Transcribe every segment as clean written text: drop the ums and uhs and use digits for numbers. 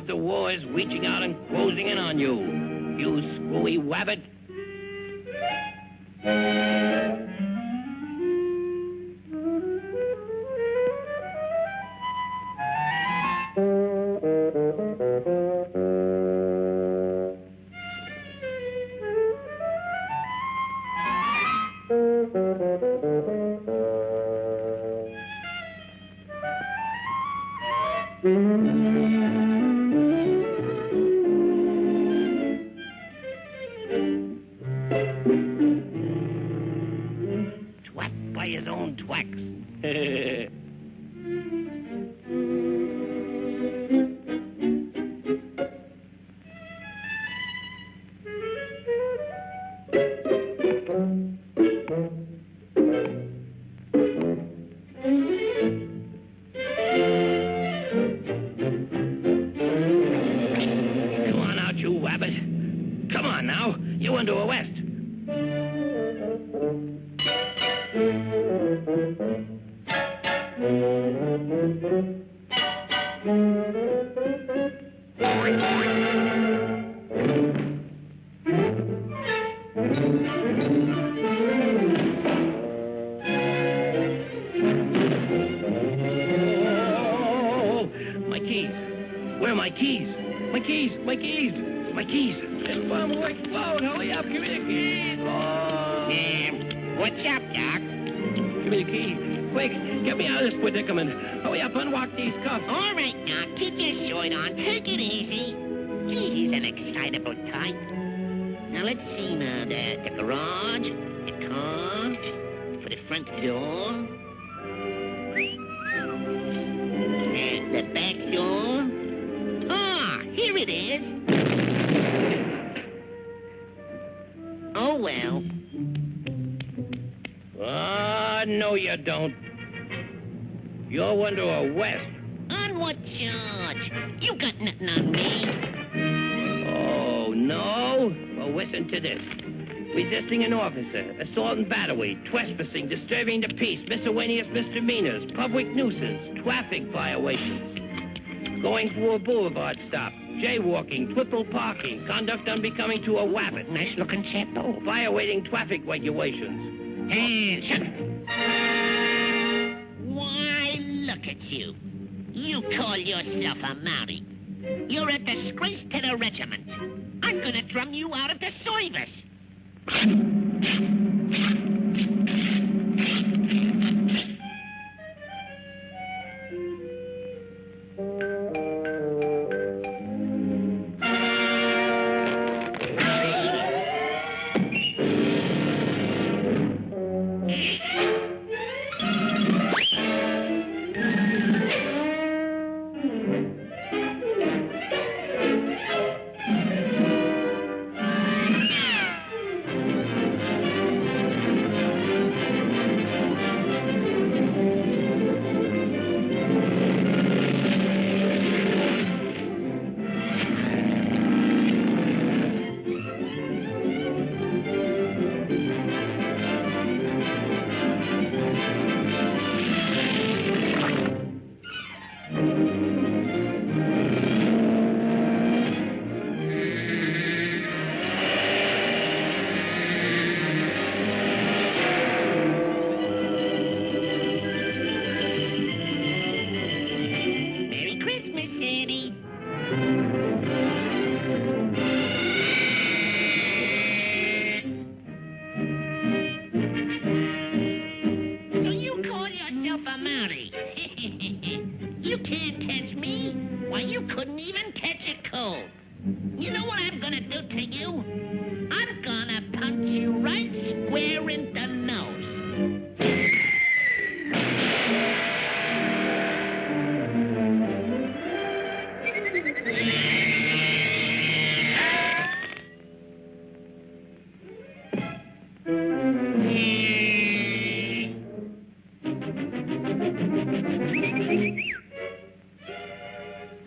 of the war is reaching out and closing in on you. You screwy wabbit. Twat by his own twacks. Come on out, you wabbit. Come on now. You into a west. My keys. Where are my keys? My keys, my keys, my keys. It's one more explode. Hurry up, give me the keys. Oh. What's up, Doc? Give me the keys. Quick, get me out of this predicament. Hurry up, unlock these cuffs. All right, now, keep your shirt on. Take it easy. Gee, he's an excitable type. Now, let's see now. The garage, the car, for the front door, the back door. Ah, here it is. Oh, well. No, you don't. You're under arrest. On what charge? You got nothing on me. Oh, no? Well, listen to this. Resisting an officer, assault and battery, trespassing, disturbing the peace, miscellaneous misdemeanors, public nuisance, traffic violations, going through a boulevard stop, jaywalking, triple parking, conduct unbecoming to a wabbit, Nice looking chapeau. violating traffic regulations. Hey, shut up. Why, look at you. You call yourself a Mountie. You're a disgrace to the regiment. I'm gonna drum you out of the service. You can't catch me. Why, you couldn't even catch a cold. You know what I'm gonna do to you? I'm gonna punch you right square in the nose.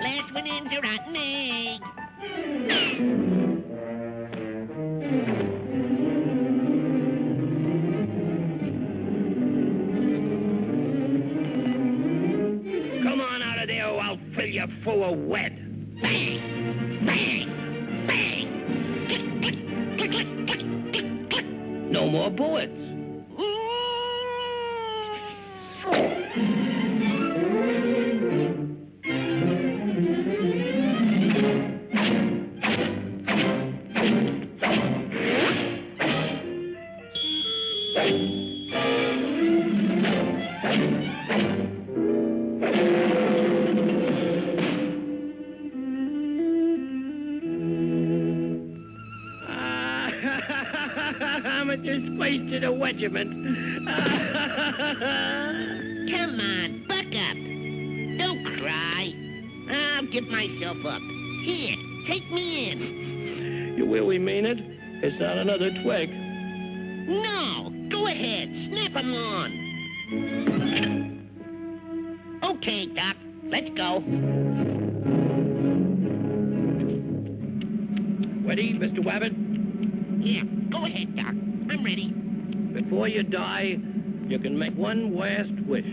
Last one in's a rotten egg. Come on out of there or I'll fill you full of wet. Bang! Bang! Bang! Click, click, click, click, click, click, click. No more bullets. I'm a disgrace to the regiment. Come on, buck up. Don't cry. I'll give myself up. Here, take me in. You really mean it? It's not another twig. No, go ahead. Snap 'em on. Okay, Doc, let's go. Ready, Mr. Wabbit? Yeah, go ahead, Doc. I'm ready. Before you die, you can make one last wish.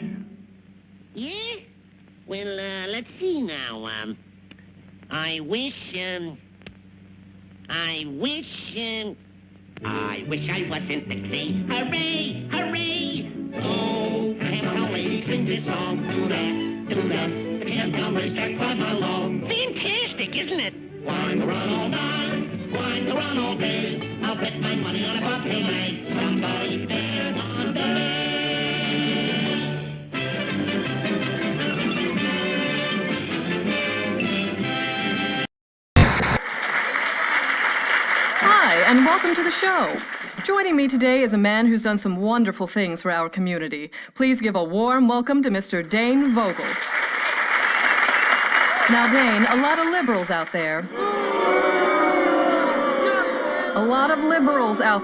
Yeah? Well, let's see now. I wish I wasn't the key. Hooray! Hooray! Oh, the camptown lady sings this song. Do that, do that. The camptown racetrack right along. Fantastic, isn't it? Wind around all night, wind around all day. I'll bet my money on about tonight. Somebody's there on the lake. Hi, and welcome to the show. Joining me today is a man who's done some wonderful things for our community. Please give a warm welcome to Mr. Dane Vogel. Now, Dane, a lot of liberals out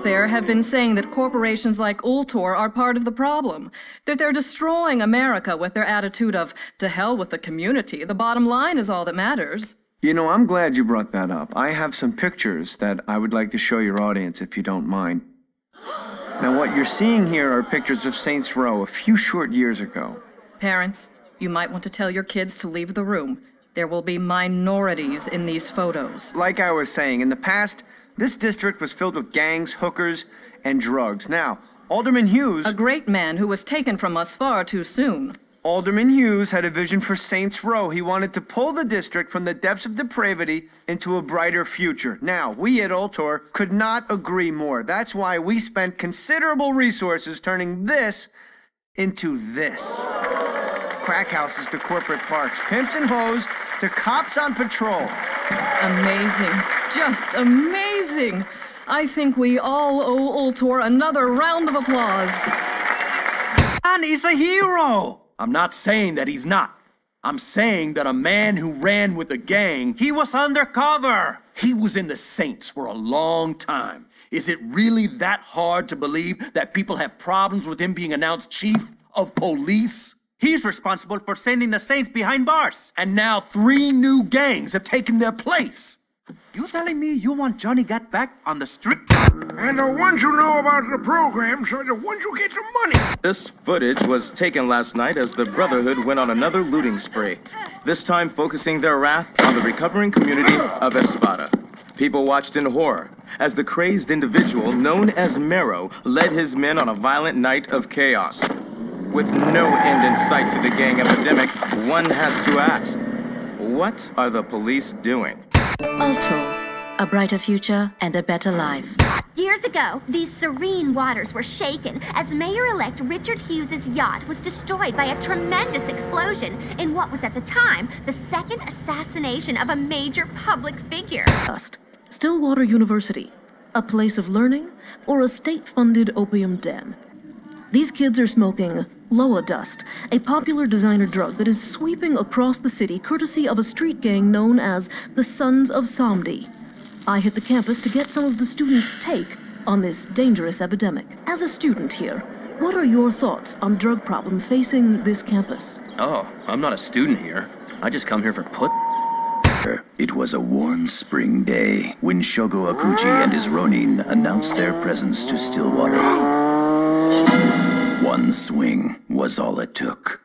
there have been saying that corporations like Ultor are part of the problem, that they're destroying America with their attitude of, to hell with the community. The bottom line is all that matters. You know, I'm glad you brought that up. I have some pictures that I would like to show your audience, if you don't mind. Now, what you're seeing here are pictures of Saints Row a few short years ago. Parents, you might want to tell your kids to leave the room. There will be minorities in these photos. Like I was saying, in the past, this district was filled with gangs, hookers, and drugs. Now, Alderman Hughes... A great man who was taken from us far too soon. Alderman Hughes had a vision for Saints Row. He wanted to pull the district from the depths of depravity into a brighter future. Now, we at Ultor could not agree more. That's why we spent considerable resources turning this into this. Crack houses to corporate parks, pimps and hoes to cops on patrol. Amazing. Just amazing. I think we all owe Ultor another round of applause. Man is a hero! I'm not saying that he's not. I'm saying that a man who ran with a gang... He was undercover! He was in the Saints for a long time. Is it really that hard to believe that people have problems with him being announced chief of police? He's responsible for sending the Saints behind bars. And now 3 new gangs have taken their place. You telling me you want Johnny Gat back on the street? And the ones who know about the programs are the ones who get some money. This footage was taken last night as the Brotherhood went on another looting spree, this time focusing their wrath on the recovering community of Espada. People watched in horror as the crazed individual known as Mero led his men on a violent night of chaos. With no end in sight to the gang epidemic, one has to ask, what are the police doing? Ultor, a brighter future and a better life. Years ago, these serene waters were shaken as Mayor-elect Richard Hughes' yacht was destroyed by a tremendous explosion in what was at the time the second assassination of a major public figure. Stillwater University, a place of learning or a state-funded opium den? These kids are smoking Loa Dust, a popular designer drug that is sweeping across the city courtesy of a street gang known as the Sons of Somdi. I hit the campus to get some of the students' take on this dangerous epidemic. As a student here, what are your thoughts on the drug problem facing this campus? Oh, I'm not a student here. I just come here for put. It was a warm spring day when Shogo Akuchi and his Ronin announced their presence to Stillwater. One swing was all it took.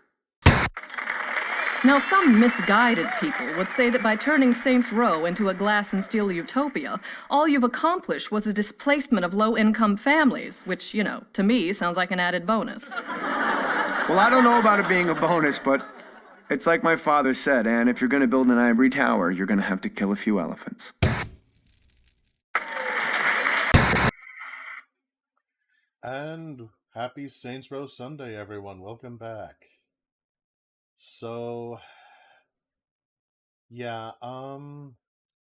Now, some misguided people would say that by turning Saints Row into a glass and steel utopia, all you've accomplished was the displacement of low-income families, which, you know, to me sounds like an added bonus. Well, I don't know about it being a bonus, but it's like my father said, and if you're going to build an ivory tower, you're going to have to kill a few elephants. And happy Saints Row Sunday, everyone. Welcome back. So, yeah,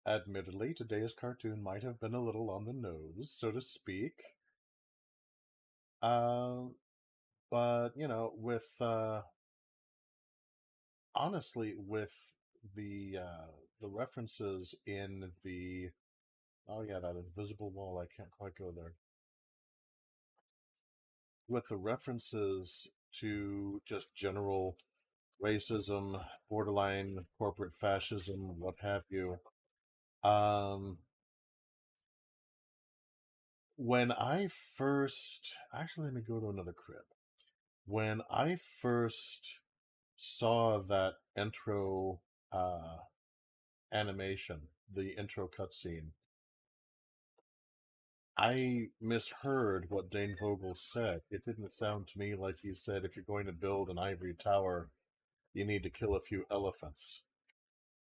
admittedly, today's cartoon might have been a little on the nose, so to speak. But, you know, honestly, with the references in the, oh yeah, that invisible wall, I can't quite go there. With the references to just general racism, borderline corporate fascism, what have you. When I first, actually, let me go to another crib. When I first saw that intro animation, the intro cutscene, I misheard what Dane Vogel said. It didn't sound to me like he said, if you're going to build an ivory tower, you need to kill a few elephants.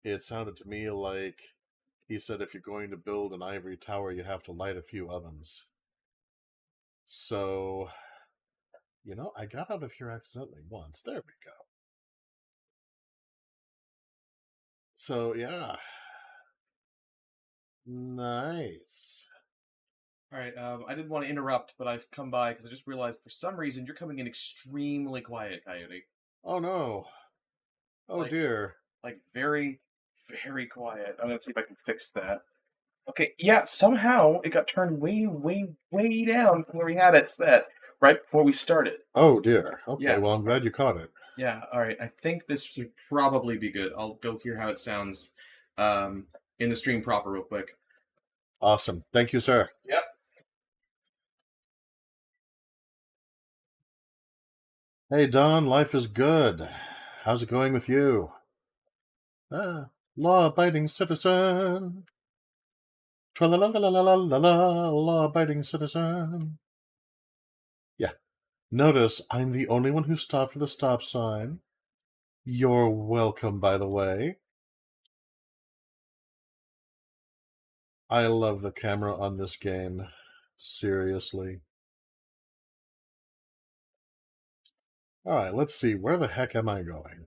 It sounded to me like he said, if you're going to build an ivory tower, you have to light a few ovens. So, you know, I got out of here accidentally once. There we go. So, yeah. Nice. All right, I didn't want to interrupt, but I've come by because I just realized for some reason you're coming in extremely quiet, Coyote. Oh, no. Oh, dear. Like, very, very quiet. I'm going to see if I can fix that. Okay, yeah, somehow it got turned way, way, way down from where we had it set right before we started. Oh, dear. Okay, Yeah. well, I'm glad you caught it. Yeah, all right. I think this should probably be good. I'll go hear how it sounds in the stream proper real quick. Awesome. Thank you, sir. Yep. Hey, Don, life is good. How's it going with you? Law-abiding citizen. Tra-la-la-la-la-la-la, law-abiding citizen. Yeah. Notice I'm the only one who stopped for the stop sign. You're welcome, by the way. I love the camera on this game. Seriously. Alright, let's see. Where the heck am I going?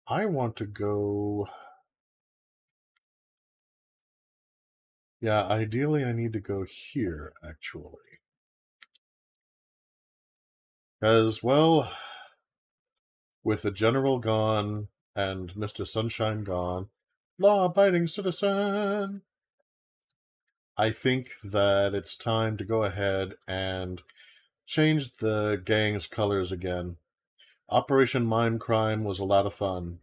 I want to go... Yeah, ideally I need to go here, actually. Because, well, with the General gone and Mr. Sunshine gone, law-abiding citizen, I think that it's time to go ahead and change the gang's colors again. Operation Mime Crime was a lot of fun,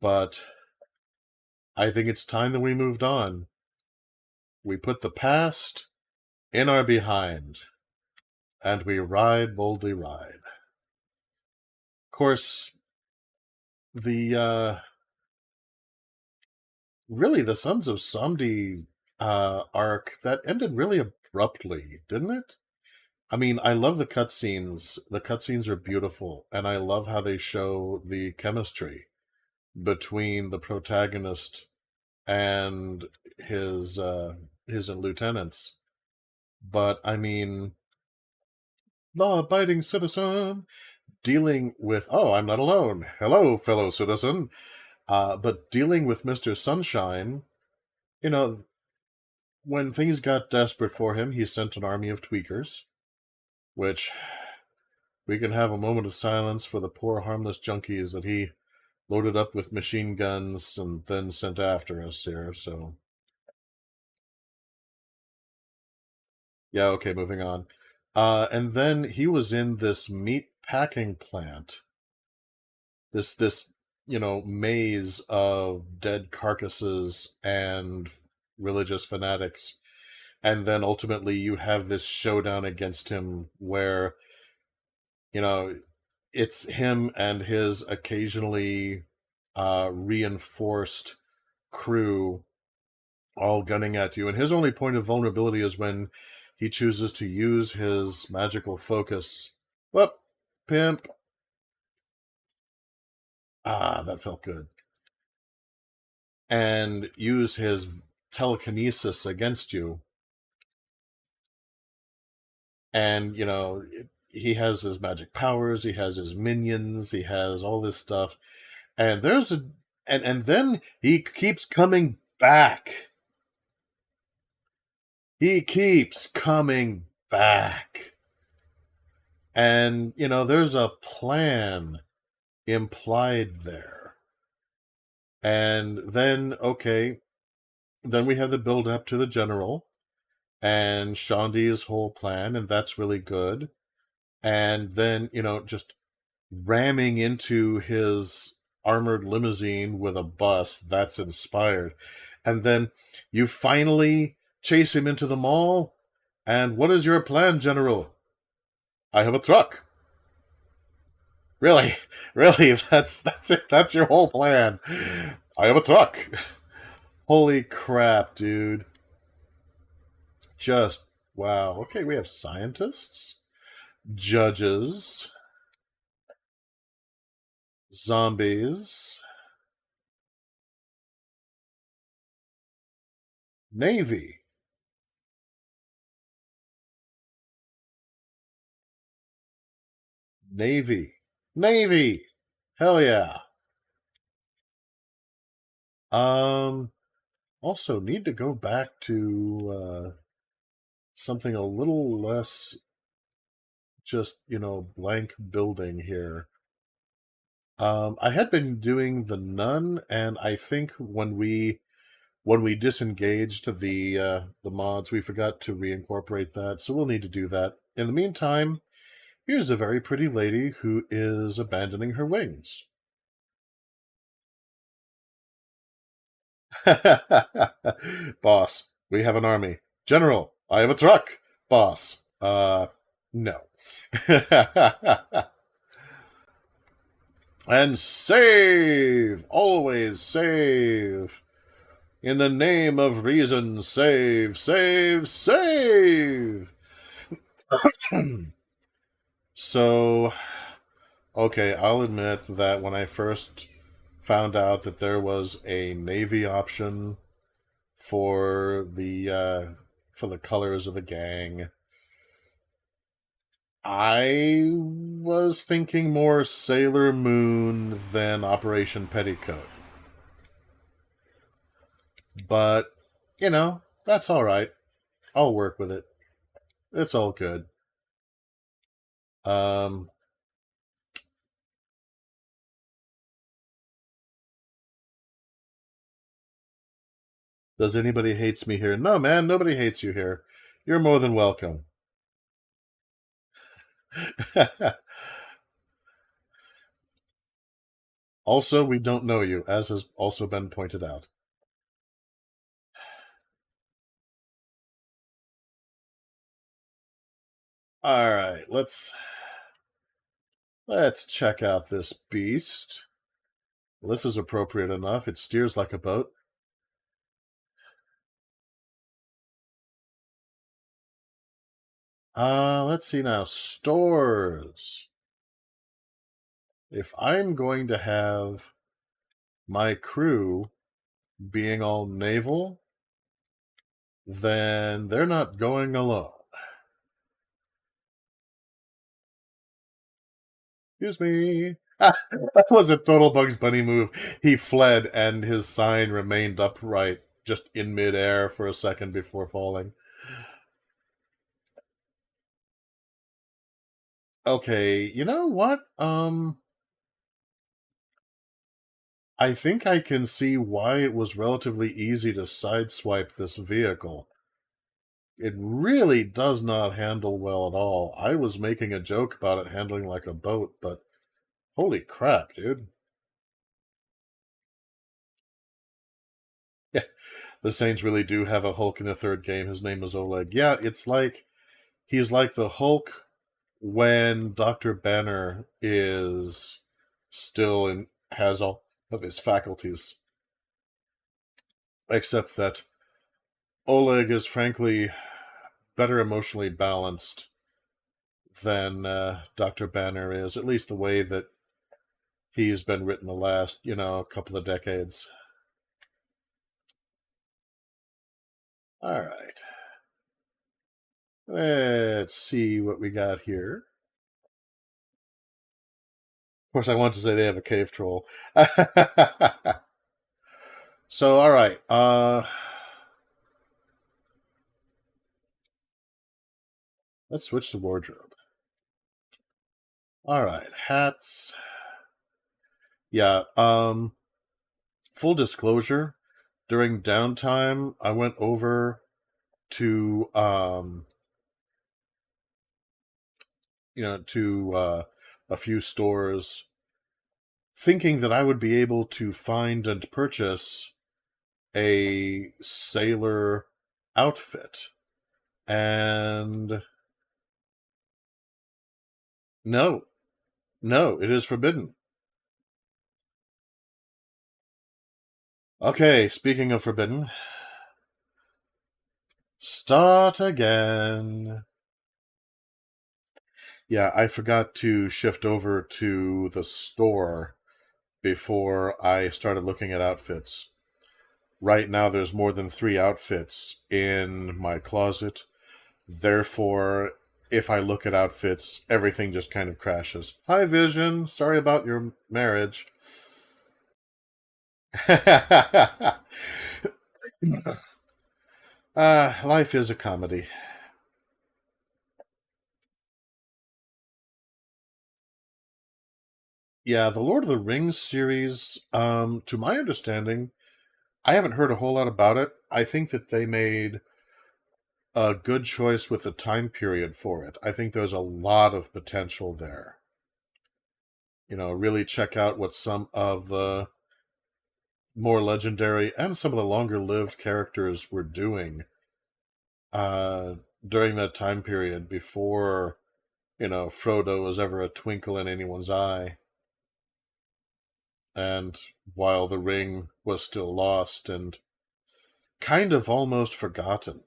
but I think it's time that we moved on. We put the past in our behind, and we ride, boldly ride. Of course, the Sons of Samdi arc, that ended really abruptly, didn't it? I mean, I love the cutscenes. The cutscenes are beautiful, and I love how they show the chemistry between the protagonist and his lieutenants. But, I mean, law-abiding citizen, dealing with, oh, I'm not alone. Hello, fellow citizen. But dealing with Mr. Sunshine, you know, when things got desperate for him, he sent an army of tweakers, which we can have a moment of silence for the poor harmless junkies that he loaded up with machine guns and then sent after us here, so... Yeah, okay, moving on. And then he was in this meat packing plant. This maze of dead carcasses and religious fanatics. And then ultimately you have this showdown against him where, it's him and his occasionally reinforced crew all gunning at you, and his only point of vulnerability is when he chooses to use his magical focus. Whoop, pimp. Ah, that felt good. And use his telekinesis against you. And, you know, he has his magic powers, he has his minions, he has all this stuff. And there's a... And then he keeps coming back. He keeps coming back. And, you know, there's a plan implied there. And then, okay, then we have the build up to the general and Shondi's whole plan, and that's really good. And then, you know, just ramming into his armored limousine with a bus, that's inspired. And then you finally chase him into the mall, and what is your plan, General? I have a truck. Really? Really? That's it. That's your whole plan. I have a truck. Holy crap, dude. Just wow. Okay, we have scientists, judges, zombies, Navy. Navy. Hell yeah. Also need to go back to something a little less just, you know, blank building here. I had been doing the Nun, and I think when we disengaged the mods, we forgot to reincorporate that, so we'll need to do that. In the meantime, here's a very pretty lady who is abandoning her wings. Boss, we have an army. General, I have a truck. Boss, no. And save! Always save! In the name of reason, save, save, save! So, okay, I'll admit that when I first found out that there was a Navy option for the colors of the gang, I was thinking more Sailor Moon than Operation Petticoat. But, you know, that's all right. I'll work with it. It's all good. Does anybody hates me here? No, man, nobody hates you here. You're more than welcome. Also, we don't know you, as has also been pointed out. All right, let's check out this beast. Well, this is appropriate enough. It steers like a boat. Let's see now. Stores. If I'm going to have my crew being all naval, then they're not going alone. Excuse me. That was a total Bugs Bunny move. He fled and his sign remained upright just in midair for a second before falling. Okay, you know what? I think I can see why it was relatively easy to sideswipe this vehicle. It really does not handle well at all. I was making a joke about it handling like a boat, but holy crap, dude. Yeah, the Saints really do have a Hulk in the third game. His name is Oleg. Yeah, it's like he's like the Hulk when Dr. Banner is still and has all of his faculties. Except that Oleg is frankly better emotionally balanced than Dr. Banner is, at least the way that he's been written the last, couple of decades. All right. Let's see what we got here. Of course, I want to say they have a cave troll. So, all right. Let's switch to wardrobe. All right, hats. Yeah, full disclosure, during downtime, I went over to a few stores thinking that I would be able to find and purchase a sailor outfit. And no, it is forbidden. Okay, speaking of forbidden, start again. Yeah, I forgot to shift over to the store before I started looking at outfits. Right now, there's more than 3 outfits in my closet. Therefore, if I look at outfits, everything just kind of crashes. Hi, Vision. Sorry about your marriage. Life is a comedy. Yeah, the Lord of the Rings series, to my understanding, I haven't heard a whole lot about it. I think that they made a good choice with the time period for it. I think there's a lot of potential there. Really check out what some of the more legendary and some of the longer-lived characters were doing during that time period before, Frodo was ever a twinkle in anyone's eye. And while the ring was still lost and kind of almost forgotten.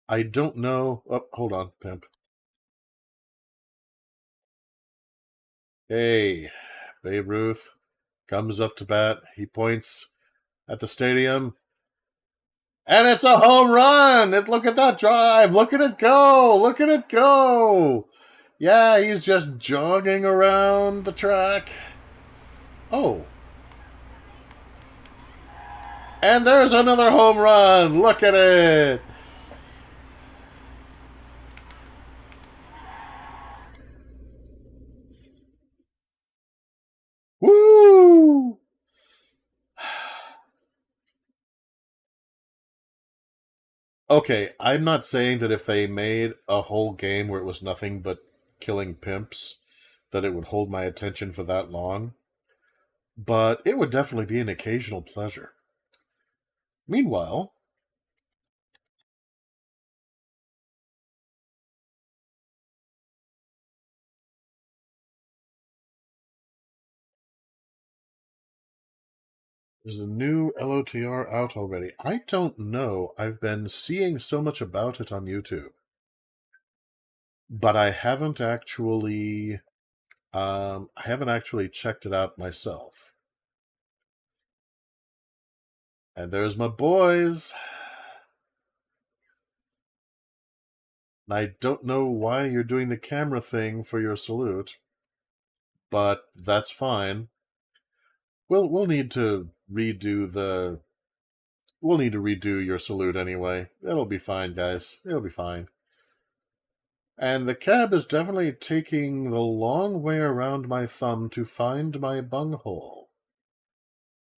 I don't know. Oh, hold on, pimp. Hey, Babe Ruth comes up to bat. He points at the stadium. And it's a home run! Look at that drive! Look at it go! Look at it go! Yeah, he's just jogging around the track. Oh. And there's another home run! Look at it! Woo! Okay, I'm not saying that if they made a whole game where it was nothing but killing pimps, that it would hold my attention for that long. But it would definitely be an occasional pleasure. Meanwhile, is the new LOTR out already? I don't know. I've been seeing so much about it on YouTube. But I haven't actually checked it out myself. And there's my boys. And I don't know why you're doing the camera thing for your salute, but that's fine. We'll need to redo your salute anyway. It'll be fine, guys. It'll be fine. And the cab is definitely taking the long way around my thumb to find my bunghole.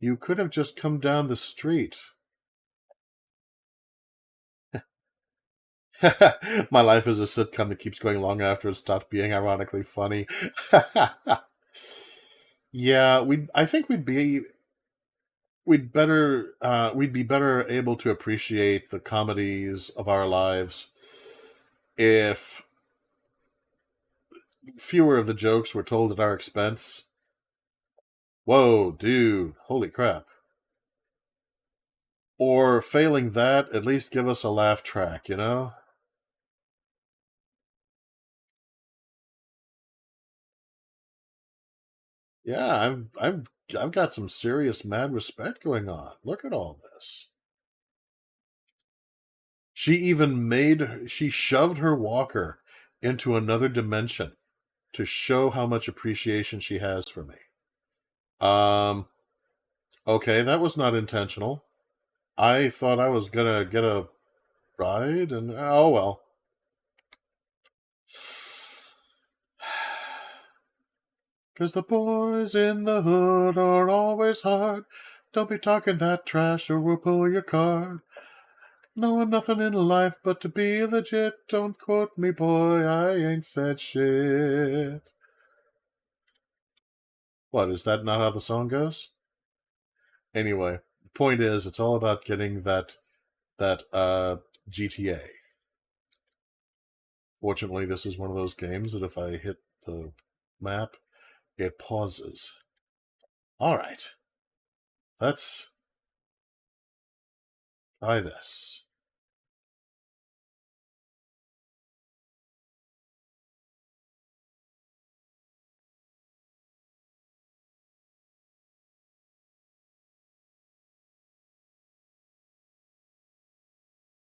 You could have just come down the street. My life is a sitcom that keeps going long after it stopped being ironically funny. Yeah, I think we'd be better able to appreciate the comedies of our lives if fewer of the jokes were told at our expense, whoa, dude, holy crap. Or failing that, at least give us a laugh track, you know? Yeah, I've got some serious mad respect going on. Look at all this. She shoved her walker into another dimension to show how much appreciation she has for me. Okay, that was not intentional. I thought I was gonna get a ride, and oh well. Cause the boys in the hood are always hard. Don't be talking that trash or we'll pull your card. Knowing nothing in life but to be legit. Don't quote me, boy, I ain't said shit. What, is that not how the song goes? Anyway, the point is, it's all about getting that GTA. Fortunately, this is one of those games that if I hit the map, it pauses. All right. Let's try this.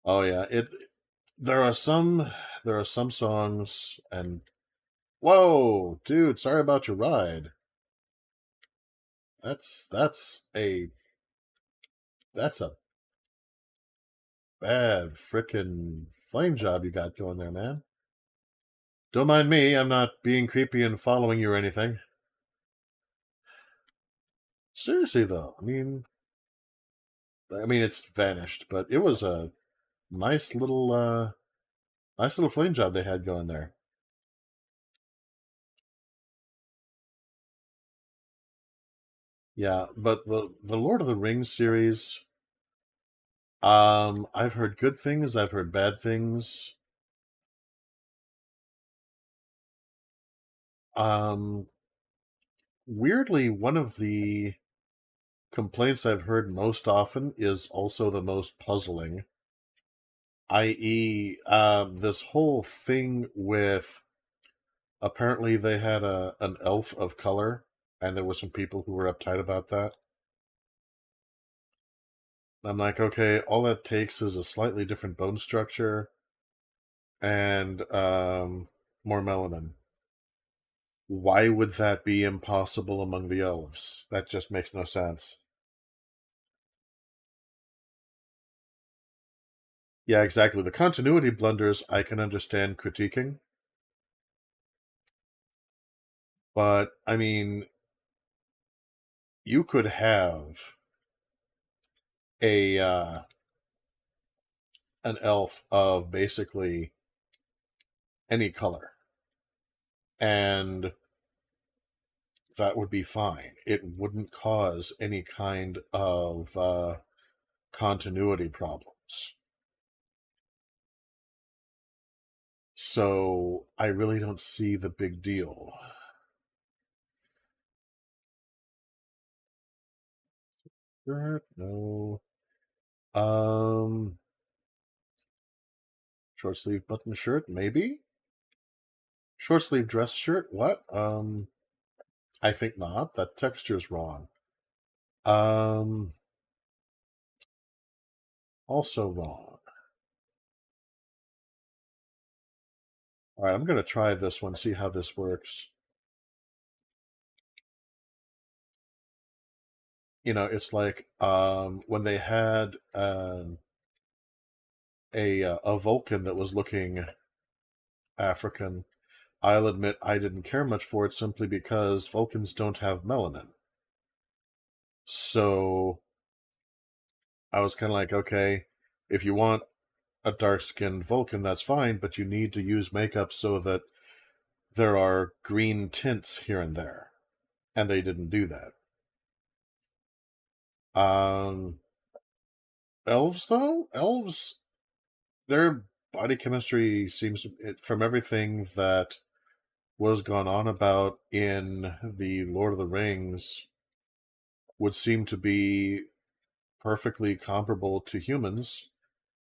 Oh yeah, there are some songs and whoa, dude, sorry about your ride. That's a bad frickin' flame job you got going there, man. Don't mind me, I'm not being creepy and following you or anything. Seriously though, I mean it's vanished, but it was a nice little flame job they had going there. Yeah, but the Lord of the Rings series, I've heard good things, I've heard bad things. Weirdly, one of the complaints I've heard most often is also the most puzzling, i.e., this whole thing with apparently they had an elf of color, and there were some people who were uptight about that. I'm like, okay, all that takes is a slightly different bone structure and more melanin. Why would that be impossible among the elves? That just makes no sense. Yeah, exactly. The continuity blunders I can understand critiquing. But, I mean, you could have an elf of basically any color, and that would be fine. It wouldn't cause any kind of continuity problems. So I really don't see the big deal. No. Short sleeve button shirt, maybe? Short sleeve dress shirt, what? I think not. That texture's wrong. Also wrong. All right, I'm going to try this one, see how this works. You know, it's like when they had a Vulcan that was looking African. I'll admit I didn't care much for it simply because Vulcans don't have melanin. So I was kind of like, okay, if you want a dark-skinned Vulcan, that's fine, but you need to use makeup so that there are green tints here and there. And they didn't do that. Elves, though? Elves, they're body chemistry seems, from everything that was gone on about in the Lord of the Rings, would seem to be perfectly comparable to humans.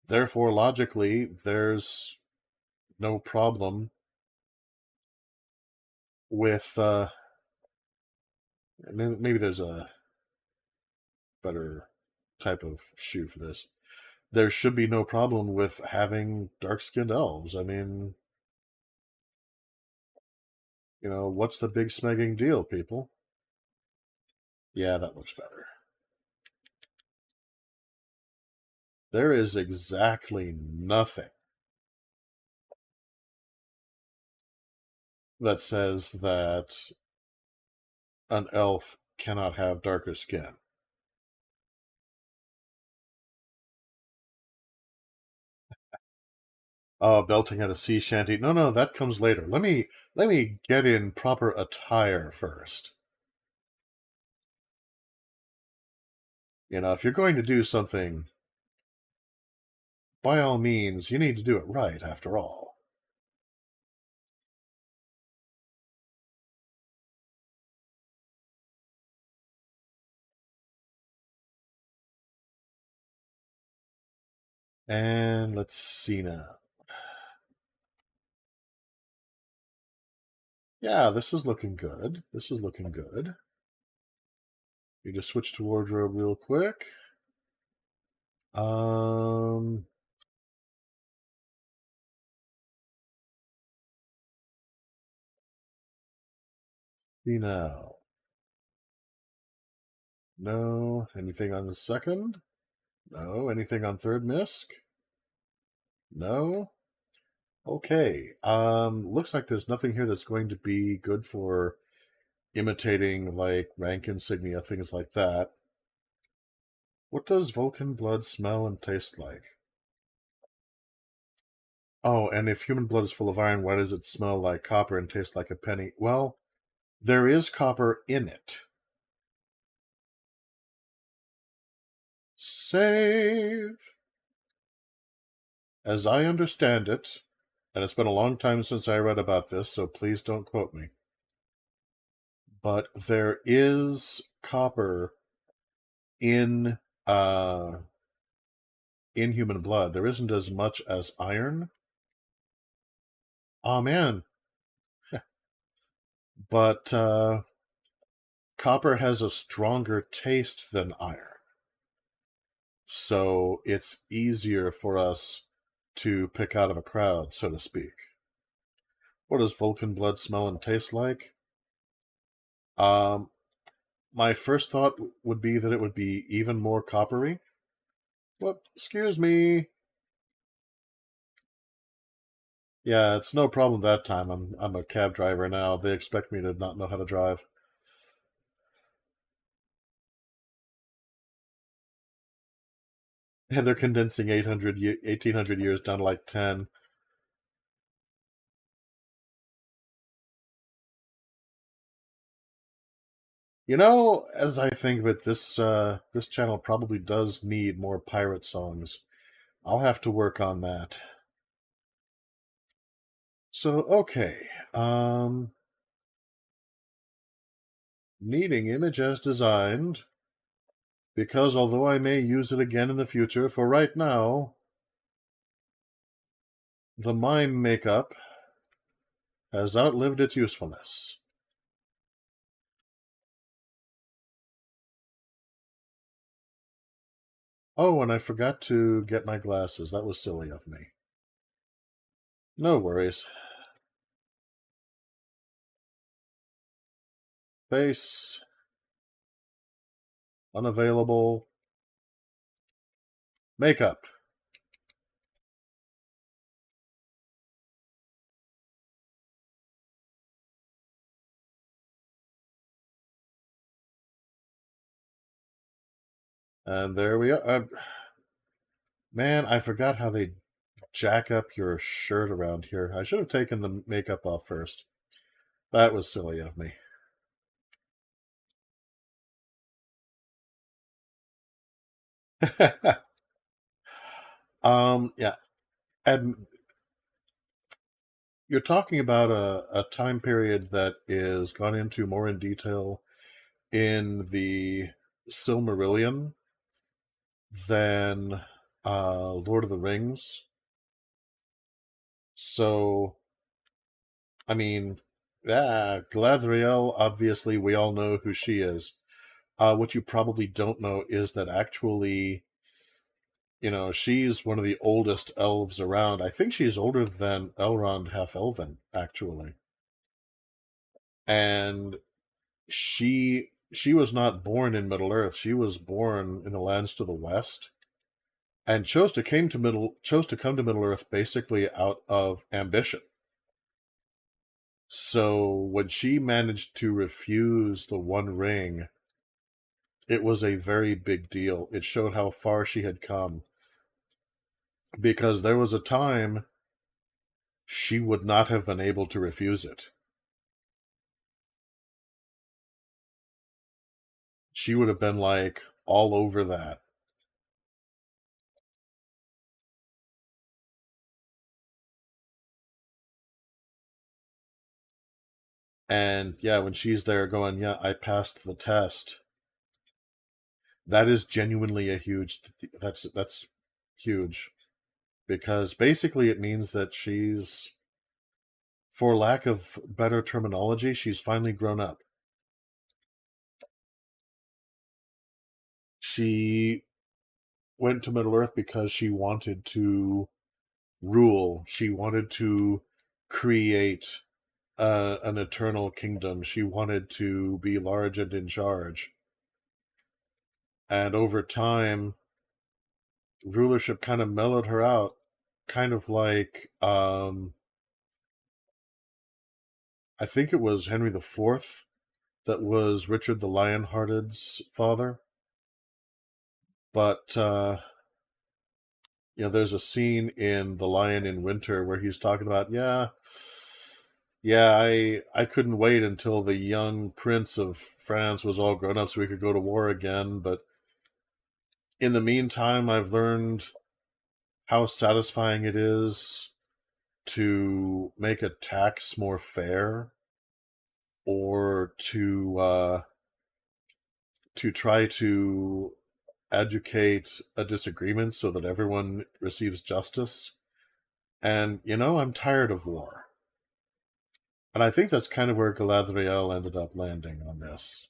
Therefore, logically, there's no problem with, maybe there's a better type of shoe for this. There should be no problem with having dark-skinned elves. I mean, what's the big smegging deal, people? Yeah, that looks better. There is exactly nothing that says that an elf cannot have darker skin. Oh, belting at a sea shanty. No, that comes later. Let me get in proper attire first. If you're going to do something, by all means, you need to do it right, after all. And let's see now. Yeah, this is looking good. This is looking good. You just switch to wardrobe real quick. See now. No. Anything on the second? No. Anything on third misc? No. Okay. Looks like there's nothing here that's going to be good for imitating, like, rank insignia, things like that. What does Vulcan blood smell and taste like? Oh, and if human blood is full of iron, why does it smell like copper and taste like a penny? Well, there is copper in it. Save. As I understand it, and it's been a long time since I read about this, so please don't quote me, but there is copper in human blood. There isn't as much as iron. Oh, man. But copper has a stronger taste than iron. So it's easier for us to pick out of a crowd, so to speak. What does Vulcan blood smell and taste like? My first thought would be that it would be even more coppery. But, excuse me. Yeah, it's no problem that time. I'm a cab driver now. They expect me to not know how to drive. And they're condensing 1800 years down to like 10. As I think of it, this channel probably does need more pirate songs. I'll have to work on that. So, okay. Needing image as designed. Because although I may use it again in the future, for right now, the mime makeup has outlived its usefulness. Oh, and I forgot to get my glasses. That was silly of me. No worries. Face. Unavailable. Makeup. And there we are. Man, I forgot how they jack up your shirt around here. I should have taken the makeup off first. That was silly of me. Yeah. And you're talking about a time period that is gone into more in detail in the Silmarillion than Lord of the Rings. So, I mean, Galadriel, obviously, we all know who she is. What you probably don't know is that actually, she's one of the oldest elves around. I think she's older than Elrond half-elven, actually. And she was not born in Middle-earth. She was born in the lands to the west, and chose to come to Middle-earth basically out of ambition. So when she managed to refuse the One Ring, it was a very big deal. It showed how far she had come. Because there was a time she would not have been able to refuse it. She would have been like all over that. And yeah, when she's there going, yeah, I passed the test. That is genuinely that's huge. Because basically it means that she's, for lack of better terminology, she's finally grown up. She went to Middle-earth because she wanted to rule. She wanted to create an eternal kingdom. She wanted to be large and in charge. And over time, rulership kind of mellowed her out, kind of like I think it was Henry IV that was Richard the Lionhearted's father. But there's a scene in The Lion in Winter where he's talking about, I couldn't wait until the young prince of France was all grown up so we could go to war again, but in the meantime, I've learned how satisfying it is to make a tax more fair, or to try to educate a disagreement so that everyone receives justice. And, I'm tired of war. And I think that's kind of where Galadriel ended up landing on this.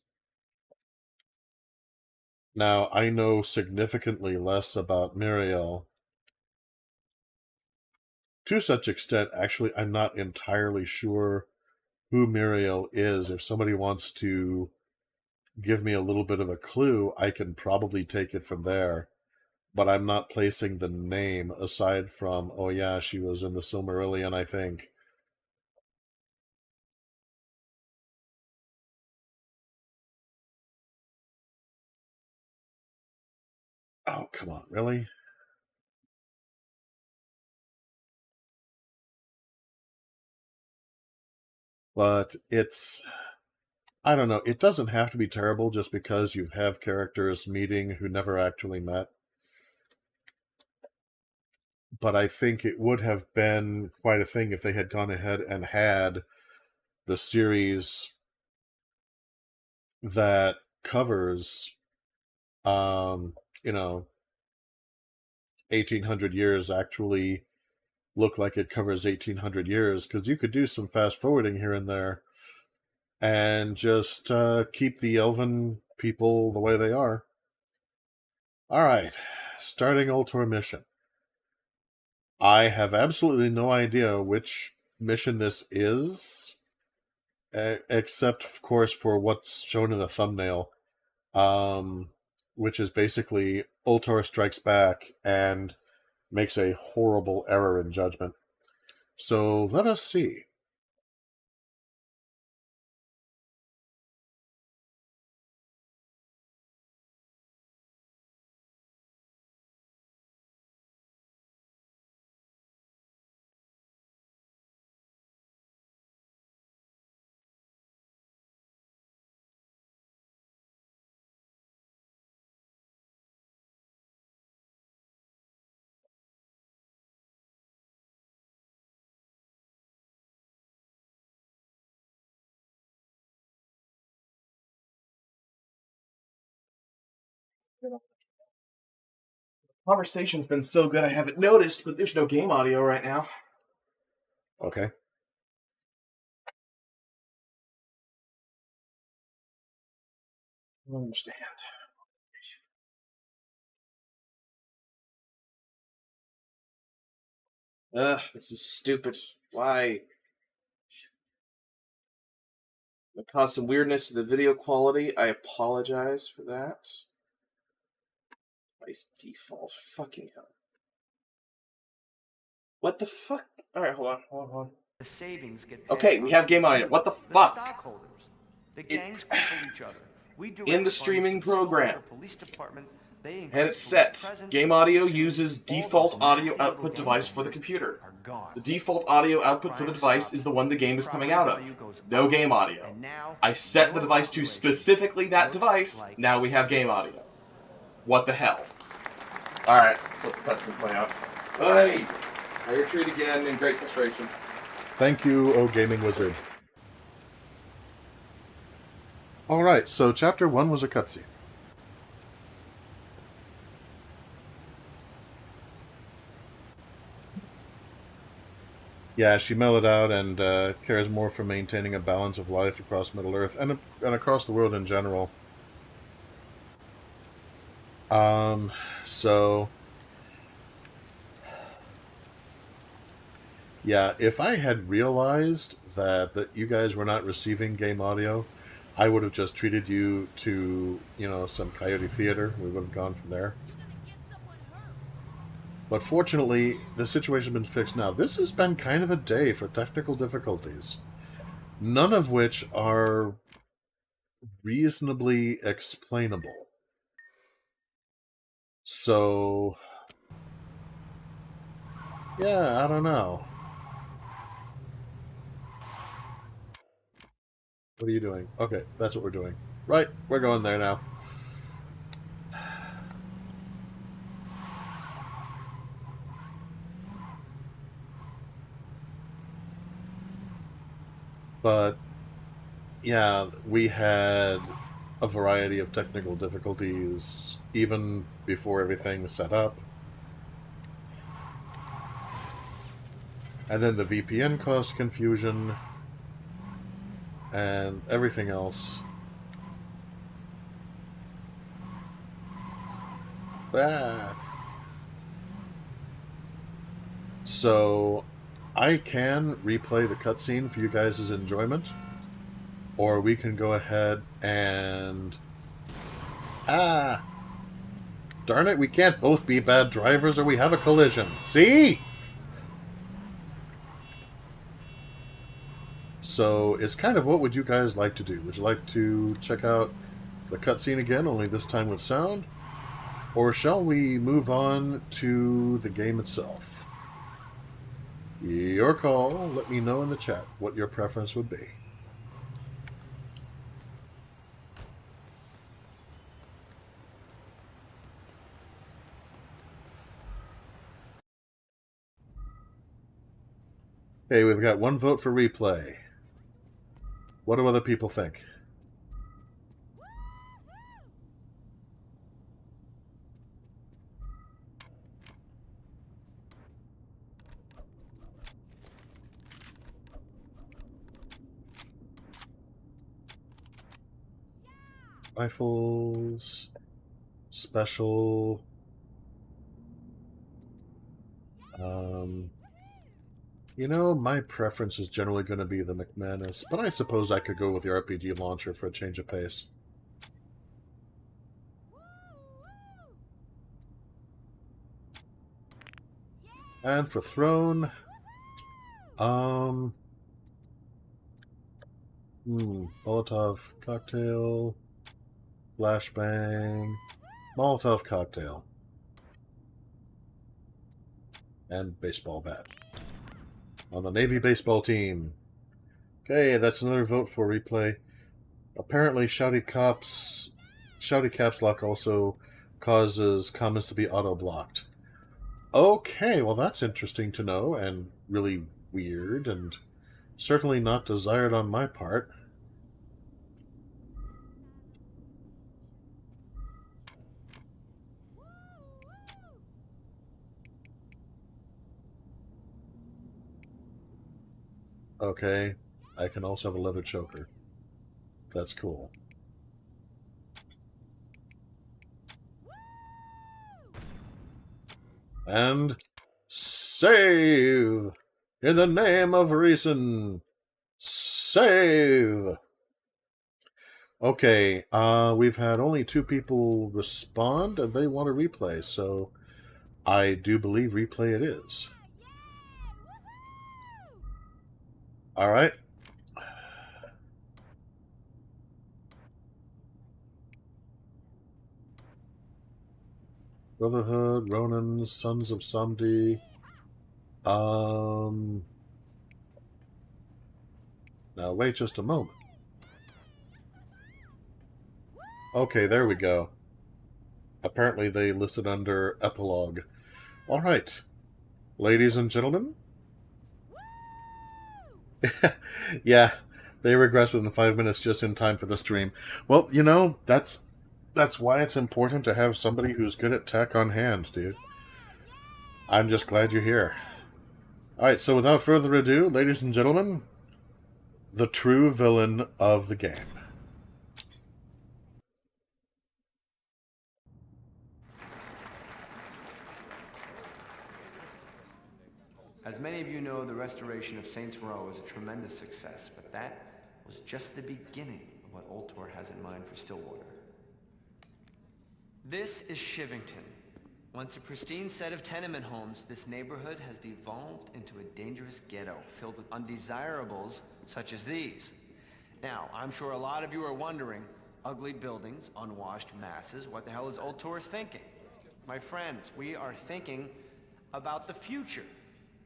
Now, I know significantly less about Miriel. To such extent, actually, I'm not entirely sure who Miriel is. If somebody wants to give me a little bit of a clue, I can probably take it from there. But I'm not placing the name aside from, oh yeah, she was in the Silmarillion, I think. Oh, come on, really? But I don't know, it doesn't have to be terrible just because you have characters meeting who never actually met. But I think it would have been quite a thing if they had gone ahead and had the series that covers, 1800 years actually look like it covers 1800 years, because you could do some fast forwarding here and there and just keep the elven people the way they are. All right, starting Ultor mission. I have absolutely no idea which mission this is, except, of course, for what's shown in the thumbnail, which is basically Ultor strikes back and makes a horrible error in judgment. So let us see. Conversation's been so good I haven't noticed, but there's no game audio right now. Okay. I don't understand. Ugh, this is stupid. Why? It caused some weirdness to the video quality. I apologize for that. Nice default. Fucking hell. What the fuck? Alright, hold on. The savings get okay, we have game audio. What the fuck? Stockholders. The gangs control each other. We In the streaming program. And it's set. Game audio uses default audio output device for the computer. The default audio output for the device is the one the game is coming out of. No game audio. I set the device to specifically that device. Now we have game audio. What the hell? Alright, let's let the cutscene play out. Hey! I retreat again in great frustration. Thank you, O Gaming Wizard. Alright, so Chapter 1 was a cutscene. Yeah, she mellowed out and cares more for maintaining a balance of life across Middle-earth and across the world in general. So... yeah, if I had realized that you guys were not receiving game audio, I would have just treated you to, some Coyote Theater. We would have gone from there. But fortunately, the situation has been fixed now. This has been kind of a day for technical difficulties, none of which are reasonably explainable. So, yeah, I don't know. What are you doing? Okay, that's what we're doing. Right, we're going there now. But, yeah, we had a variety of technical difficulties even before everything was set up. And then the VPN caused confusion and everything else. So I can replay the cutscene for you guys' enjoyment, or we can go ahead and... darn it, we can't both be bad drivers or we have a collision. See? So it's kind of what would you guys like to do? Would you like to check out the cutscene again, only this time with sound? Or shall we move on to the game itself? Your call. Let me know in the chat what your preference would be. Okay, we've got one vote for replay. What do other people think? Rifles, special, my preference is generally going to be the McManus, but I suppose I could go with the RPG launcher for a change of pace. And for Throne, Molotov cocktail, flashbang, Molotov cocktail, and baseball bat. On the Navy baseball team. Okay, that's another vote for replay. Apparently, shouty caps lock also causes comments to be auto-blocked. Okay, well that's interesting to know, and really weird, and certainly not desired on my part. Okay. I can also have a leather choker. That's cool. And save! In the name of reason, save! Okay, we've had only 2 people respond, and they want to replay, so I do believe replay it is. Alright. Brotherhood, Ronin, Sons of Samdi. Now wait just a moment. Okay, there we go. Apparently they listed under epilogue. Alright. Ladies and gentlemen. Yeah, they regressed within 5 minutes just in time for the stream. Well, you know, that's why it's important to have somebody who's good at tech on hand, dude. I'm just glad you're here. Alright, so without further ado, ladies and gentlemen, the true villain of the game. As many of you know, the restoration of Saints Row is a tremendous success, but that was just the beginning of what Ultor has in mind for Stillwater. This is Shivington. Once a pristine set of tenement homes, this neighborhood has devolved into a dangerous ghetto filled with undesirables such as these. Now, I'm sure a lot of you are wondering, ugly buildings, unwashed masses, what the hell is Ultor thinking? My friends, we are thinking about the future.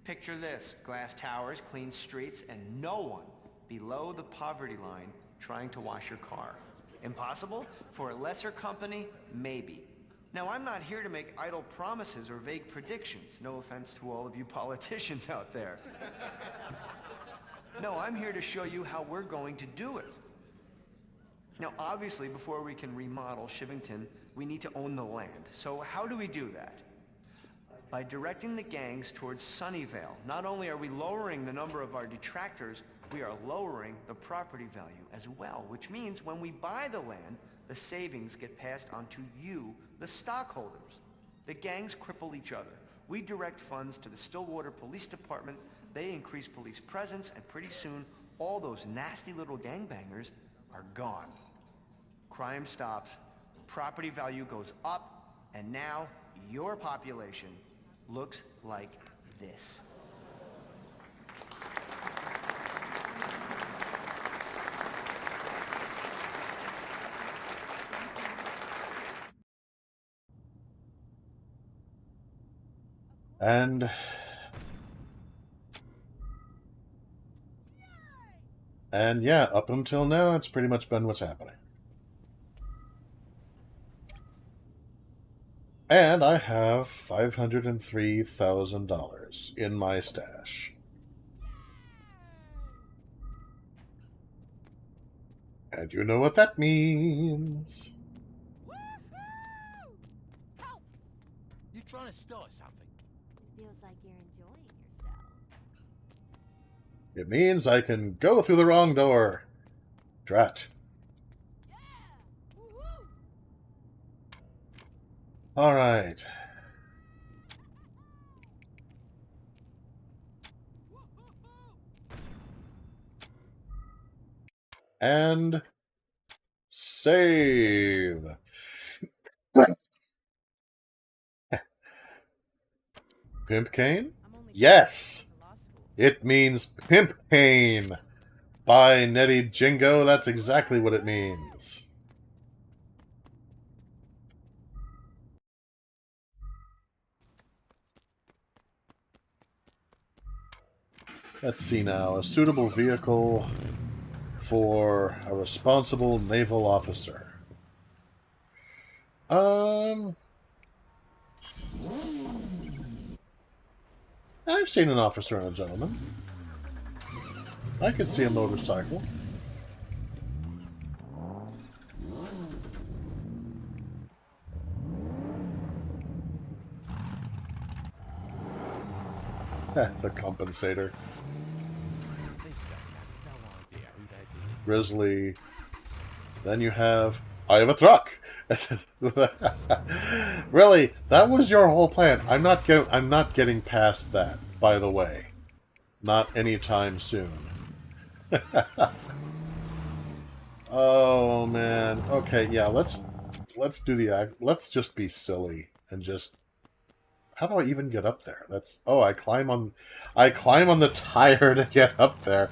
Picture this, glass towers, clean streets, and no one below the poverty line trying to wash your car. Impossible? For a lesser company, maybe. Now, I'm not here to make idle promises or vague predictions. No offense to all of you politicians out there. No, I'm here to show you how we're going to do it. Now, obviously, before we can remodel Shivington, we need to own the land. So how do we do that? By directing the gangs towards Sunnyvale. Not only are we lowering the number of our detractors, we are lowering the property value as well, which means when we buy the land, the savings get passed on to you, the stockholders. The gangs cripple each other. We direct funds to the Stillwater Police Department, they increase police presence, and pretty soon, all those nasty little gangbangers are gone. Crime stops, property value goes up, and now your population looks like this. And yeah, up until now, it's pretty much been what's happening. And I have $503,000 in my stash. And you know what that means. Help! You trying to start something? Feels like you're enjoying yourself. It means I can go through the wrong door. Drat. All right. And save. Pimp cane? Yes! It means Pimp Cane. By Nettie Jingo, that's exactly what it means. Let's see now. A suitable vehicle for a responsible naval officer. I've seen an officer and a gentleman. I could see a motorcycle. The compensator. Grizzly. Then you have, I have a truck. Really, that was your whole plan. I'm not getting past that, by the way. Not anytime soon. Oh man. Okay, yeah, let's do the act. Let's just be silly and just, how do I even get up there? That's, oh, I climb on the tire to get up there.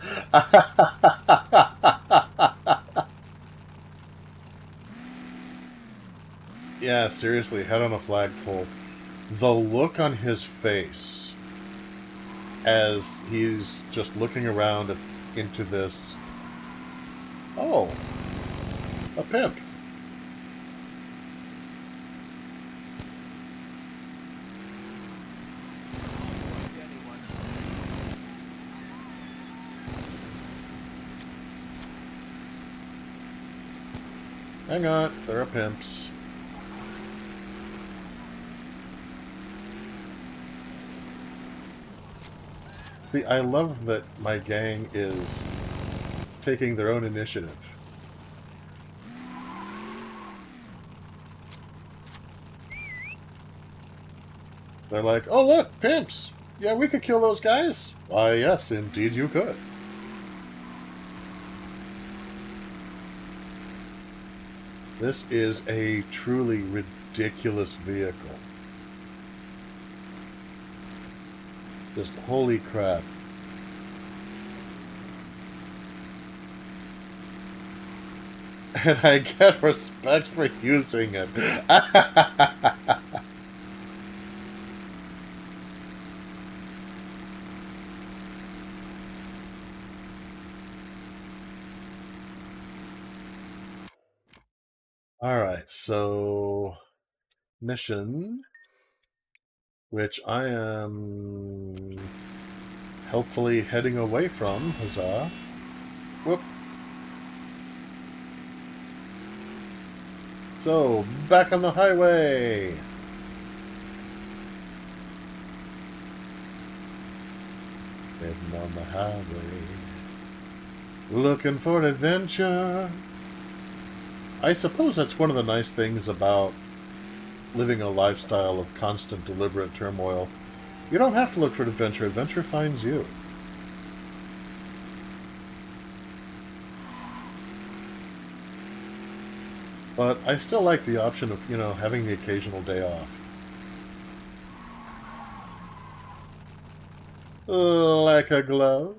Yeah, seriously, head on a flagpole. The look on his face as he's just looking around into this. Oh, a pimp. Hang on, there are pimps. See, I love that my gang is taking their own initiative. They're like, oh look, pimps! Yeah, we could kill those guys. Why, yes, indeed you could. This is a truly ridiculous vehicle. Just holy crap. And I get respect for using it. Alright, so mission, which I am helpfully heading away from. Huzzah. Whoop. So, back on the highway. Heading on the highway. Looking for adventure. I suppose that's one of the nice things about living a lifestyle of constant, deliberate turmoil. You don't have to look for adventure. Adventure finds you. But I still like the option of, having the occasional day off. Like a glove.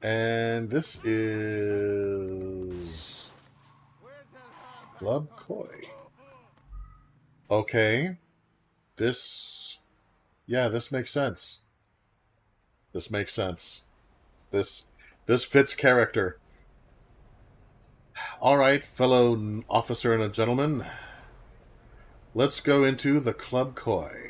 And this is Club Koi. Okay. This makes sense. This makes sense. This fits character. All right, fellow officer and a gentleman. Let's go into the Club Koi.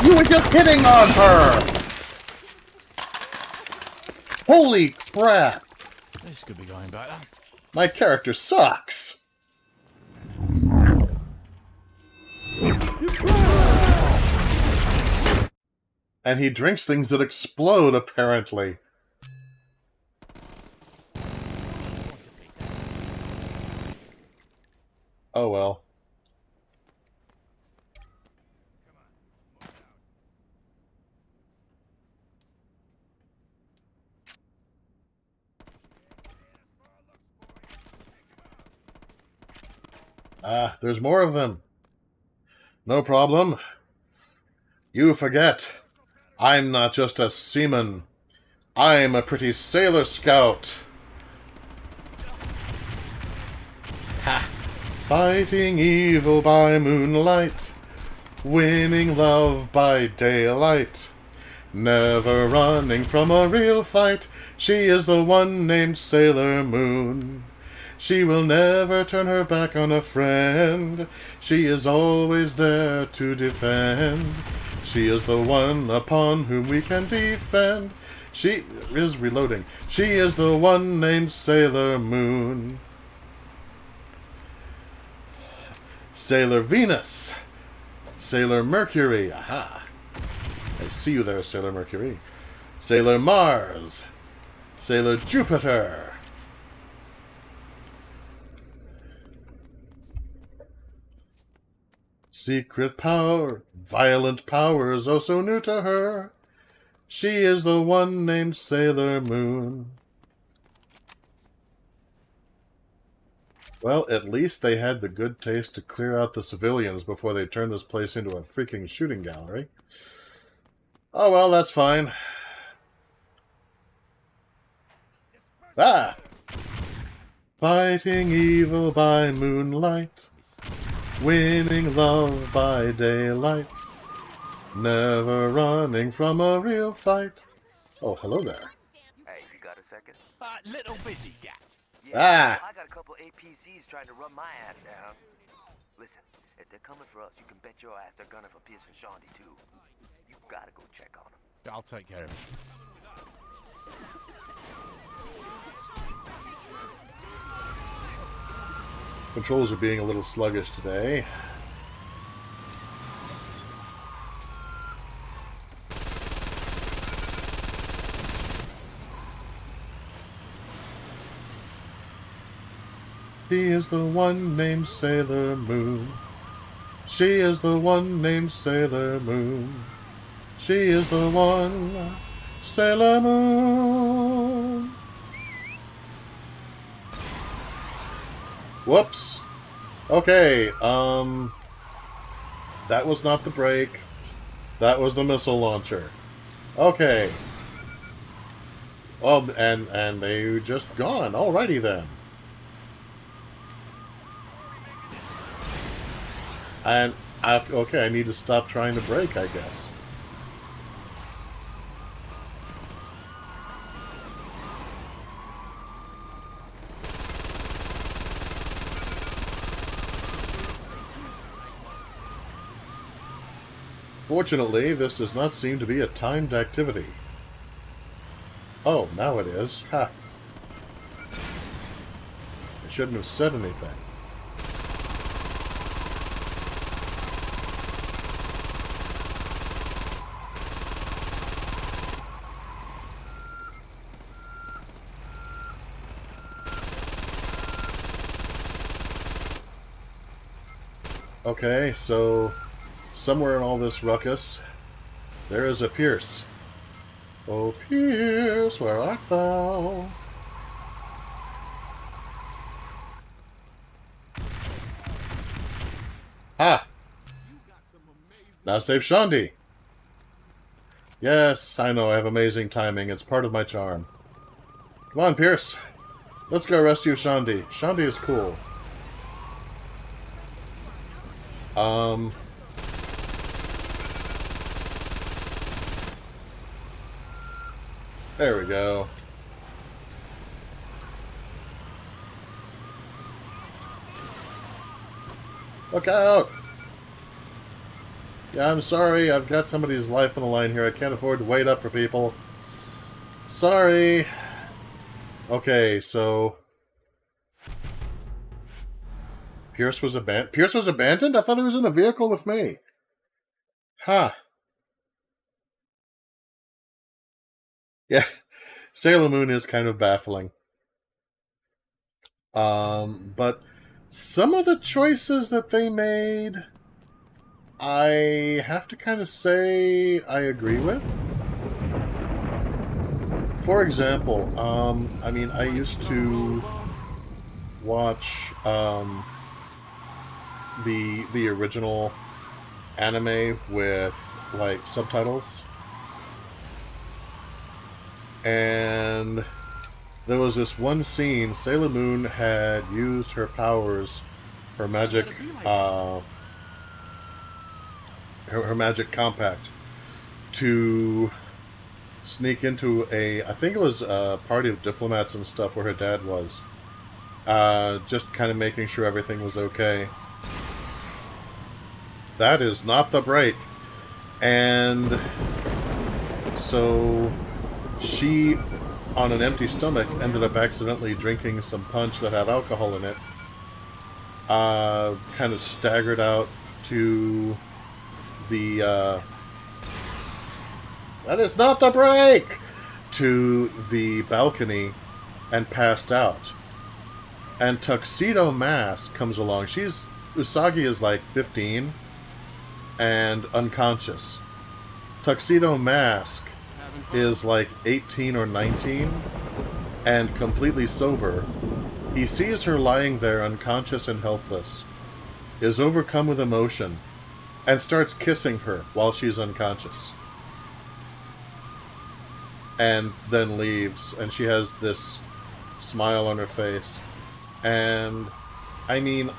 You were just hitting on her! Holy crap! This could be going better. My character sucks! And he drinks things that explode, apparently. Oh well. Ah, there's more of them. No problem. You forget. I'm not just a seaman. I'm a pretty sailor scout. Ha! Fighting evil by moonlight, winning love by daylight, never running from a real fight. She is the one named Sailor Moon. She will never turn her back on a friend. She is always there to defend. She is the one upon whom we can defend. She is reloading. She is the one named Sailor Moon. Sailor Venus. Sailor Mercury. Aha. I see you there, Sailor Mercury. Sailor Mars. Sailor Jupiter. Secret power, violent powers, oh so new to her. She is the one named Sailor Moon. Well, at least they had the good taste to clear out the civilians before they turned this place into a freaking shooting gallery. Oh well, that's fine. Ah! Fighting evil by moonlight, winning love by daylight, never running from a real fight. Oh, hello there. Hey, you got a second? Little busy, gat. Yeah, I got a couple APCs trying to run my ass down. Listen, if they're coming for us, you can bet your ass they're gunning for Pierce and Shawnee too. You gotta go check on them. I'll take care of it. Controls are being a little sluggish today. She is the one named Sailor Moon. She is the one named Sailor Moon. She is the one, Sailor Moon. Whoops. Okay, that was not the brake. That was the missile launcher. Okay. Oh, and they just gone. Alrighty then. And, okay, I need to stop trying to brake, I guess. Fortunately, this does not seem to be a timed activity. Oh, now it is. Ha. I shouldn't have said anything. Okay, so somewhere in all this ruckus, there is a Pierce. Oh, Pierce, where art thou? Ah! Now save Shondi! Yes, I know, I have amazing timing. It's part of my charm. Come on, Pierce. Let's go rescue Shondi. Shondi is cool. There we go. Look out! Yeah, I'm sorry. I've got somebody's life on the line here. I can't afford to wait up for people. Sorry. Okay, so Pierce was abandoned? Pierce was abandoned? I thought he was in a vehicle with me. Huh. Yeah. Sailor Moon is kind of baffling. But some of the choices that they made, I have to kind of say I agree with. For example, I mean, I used to watch the original anime with like subtitles, and there was this one scene. Sailor Moon had used her powers her magic, her magic compact to sneak into I think it was a party of diplomats and stuff where her dad was. Just kind of making sure everything was okay. That is not the break. And so she, on an empty stomach, ended up accidentally drinking some punch that had alcohol in it. Kind of staggered out to the, that is not the break! To the balcony and passed out. And Tuxedo Mask comes along. Usagi is like 15 and unconscious. Tuxedo Mask is like 18 or 19 and completely sober. He sees her lying there unconscious and helpless, is overcome with emotion, and starts kissing her while she's unconscious. And then leaves, and she has this smile on her face. And, I mean,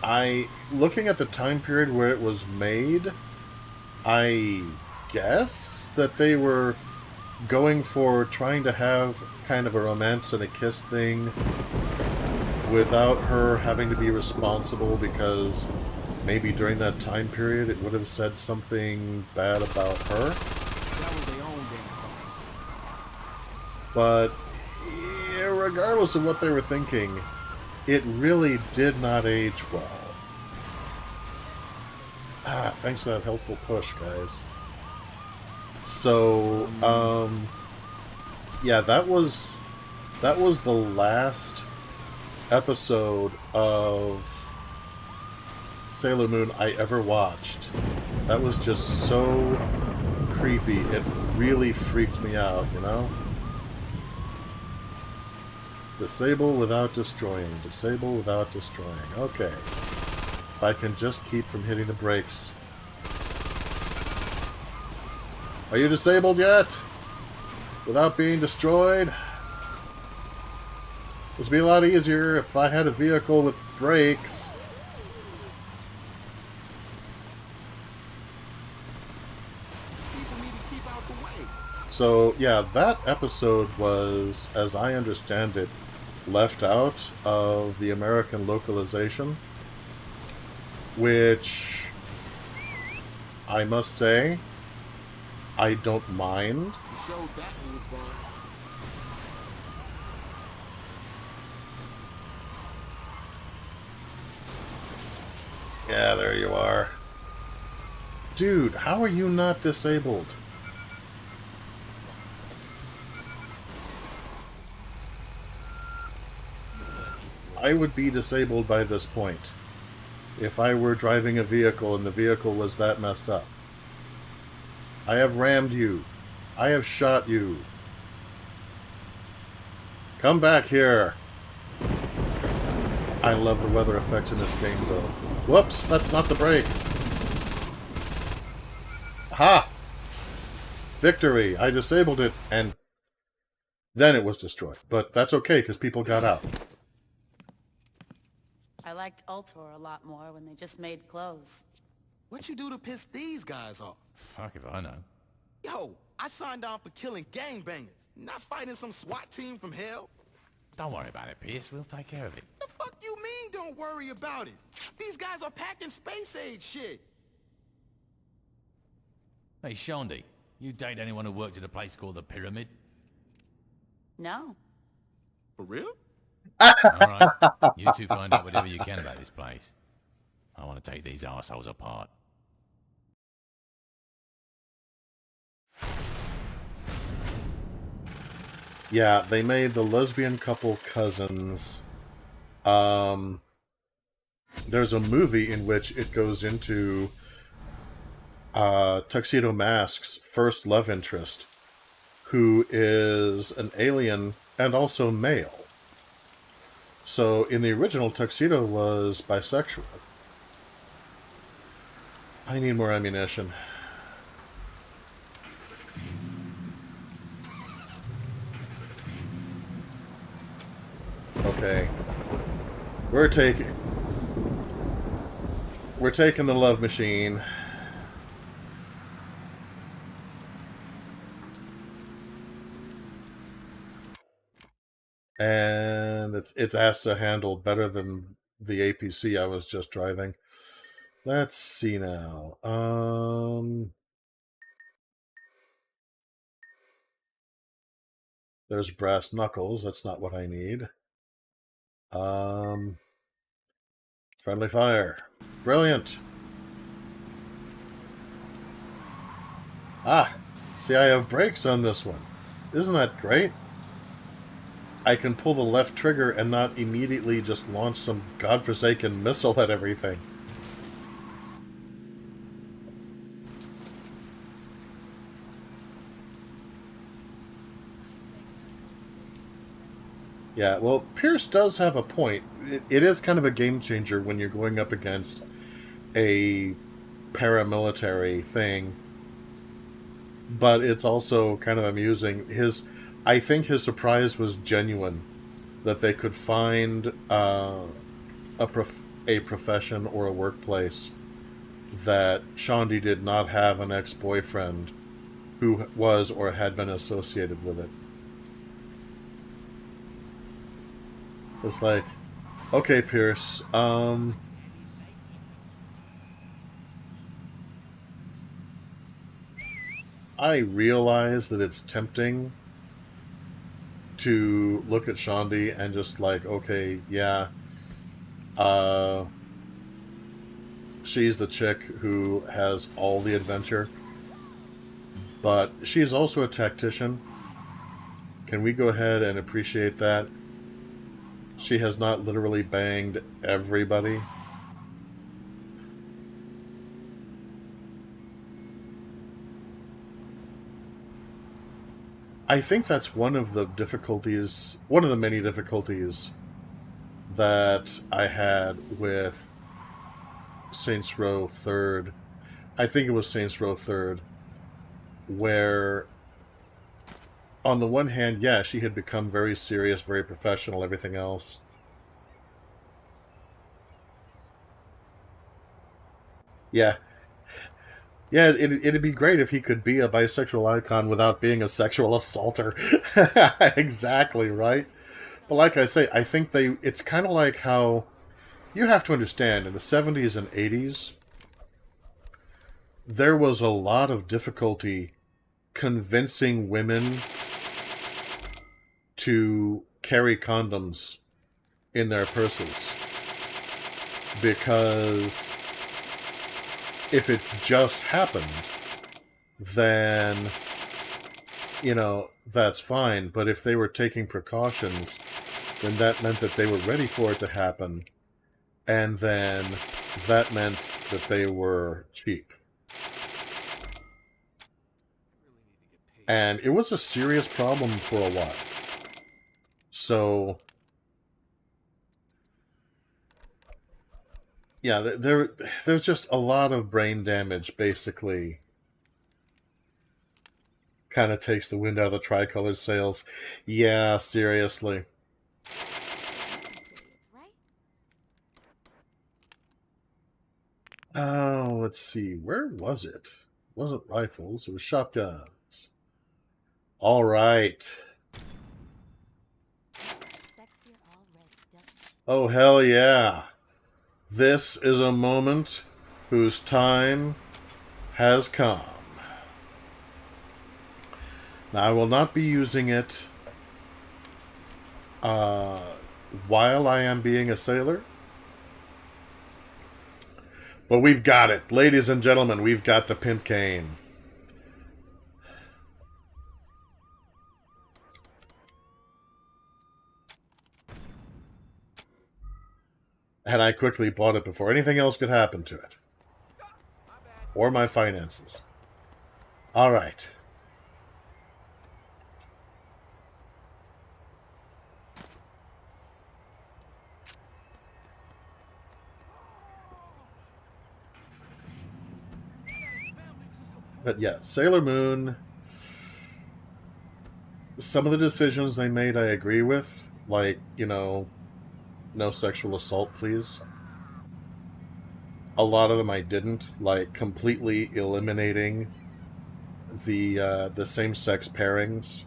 looking at the time period where it was made, I guess that they were going for trying to have kind of a romance and a kiss thing without her having to be responsible, because maybe during that time period it would have said something bad about her. But yeah, regardless of what they were thinking, it really did not age well. Thanks for that helpful push, guys. So, yeah, that was the last episode of Sailor Moon I ever watched. That was just so creepy. It really freaked me out, you know? Disable without destroying. Disable without destroying. Okay. If I can just keep from hitting the brakes. Are you disabled yet? Without being destroyed? This would be a lot easier if I had a vehicle with brakes. So, yeah, that episode was, as I understand it, left out of the American localization, which I must say I don't mind. Yeah, there you are. Dude, how are you not disabled? I would be disabled by this point if I were driving a vehicle and the vehicle was that messed up. I have rammed you. I have shot you. Come back here. I love the weather effects in this game, though. Whoops, that's not the brake. Aha! Victory! I disabled it, and then it was destroyed. But that's okay, because people got out. I liked Ultor a lot more when they just made clothes. What you do to piss these guys off? Fuck if I know. Yo, I signed on for killing gangbangers, not fighting some SWAT team from hell. Don't worry about it, Pierce. We'll take care of it. The fuck you mean don't worry about it? These guys are packing space age shit. Hey, Shondi, you date anyone who worked at a place called the Pyramid? No. For real? Alright, you two find out whatever you can about this place. I want to take these arseholes apart. Yeah, they made the lesbian couple cousins. There's a movie in which it goes into Tuxedo Mask's first love interest, who is an alien and also male. So, in the original, Tuxedo was bisexual. I need more ammunition. Okay. We're taking... We're taking the love machine. And it's asked to handle better than the APC I was just driving. Let's see now. There's brass knuckles. That's not what I need. Friendly fire. Brilliant. Ah, see, I have brakes on this one. Isn't that great? I can pull the left trigger and not immediately just launch some godforsaken missile at everything. Yeah, well, Pierce does have a point. It is kind of a game changer when you're going up against a paramilitary thing. But it's also kind of amusing. I think his surprise was genuine that they could find a profession or a workplace that Shondi did not have an ex-boyfriend who was or had been associated with it. It's like, okay, Pierce, I realize that it's tempting to look at Shondi and just like, okay, yeah, she's the chick who has all the adventure, but she's also a tactician. Can we go ahead and appreciate that? She has not literally banged everybody. I think that's one of the difficulties, one of the many difficulties that I had with Saints Row 3rd. I think it was Saints Row 3rd, where on the one hand, yeah, she had become very serious, very professional, everything else. Yeah. Yeah, it'd be great if he could be a bisexual icon without being a sexual assaulter. Exactly, right? But like I say, I think it's kind of like how you have to understand, in the 70s and 80s, there was a lot of difficulty convincing women to carry condoms in their purses. Because if it just happened, then, you know, that's fine. But if they were taking precautions, then that meant that they were ready for it to happen. And then that meant that they were cheap. And it was a serious problem for a while. So, yeah, there's just a lot of brain damage, basically. Kind of takes the wind out of the tricolored sails. Yeah, seriously. Oh, let's see. Where was it? It wasn't rifles. It was shotguns. All right. Oh, hell yeah. This is a moment whose time has come. Now, I will not be using it while I am being a sailor. But we've got it. Ladies and gentlemen, we've got the pimp cane. And I quickly bought it before anything else could happen to it. Or my finances. All right. But yeah, Sailor Moon, some of the decisions they made I agree with. Like, you know, no sexual assault, please. a lot of them I didn't, like completely eliminating the same-sex pairings.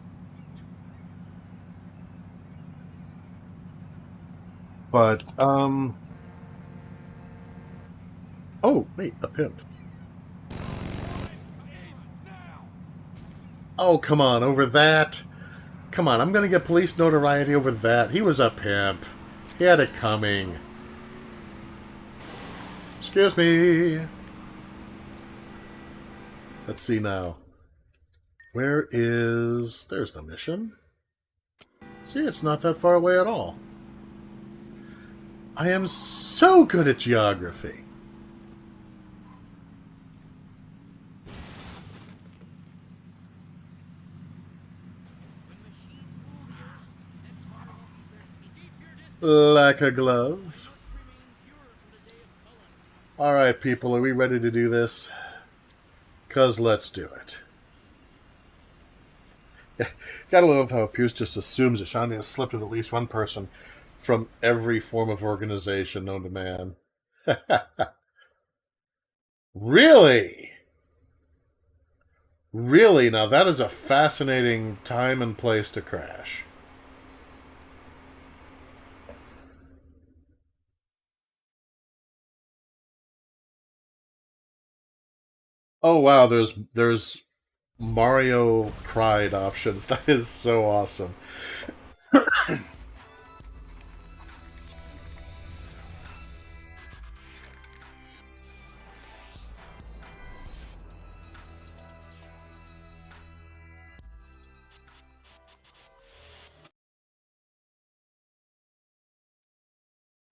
But oh wait, a pimp. Oh, come on, over that. Come on, I'm gonna get police notoriety over that. He was a pimp. He had it coming. Excuse me. Let's see now. Where is... There's the mission. See, it's not that far away at all. I am so good at geography. Like a glove. Alright, people, are we ready to do this? 'Cause let's do it. Yeah, gotta love how Pierce just assumes that Shawnee has slept with at least one person from every form of organization known to man. Really? Really? Now that is a fascinating time and place to crash. Oh wow, there's Mario Pride options. That is so awesome.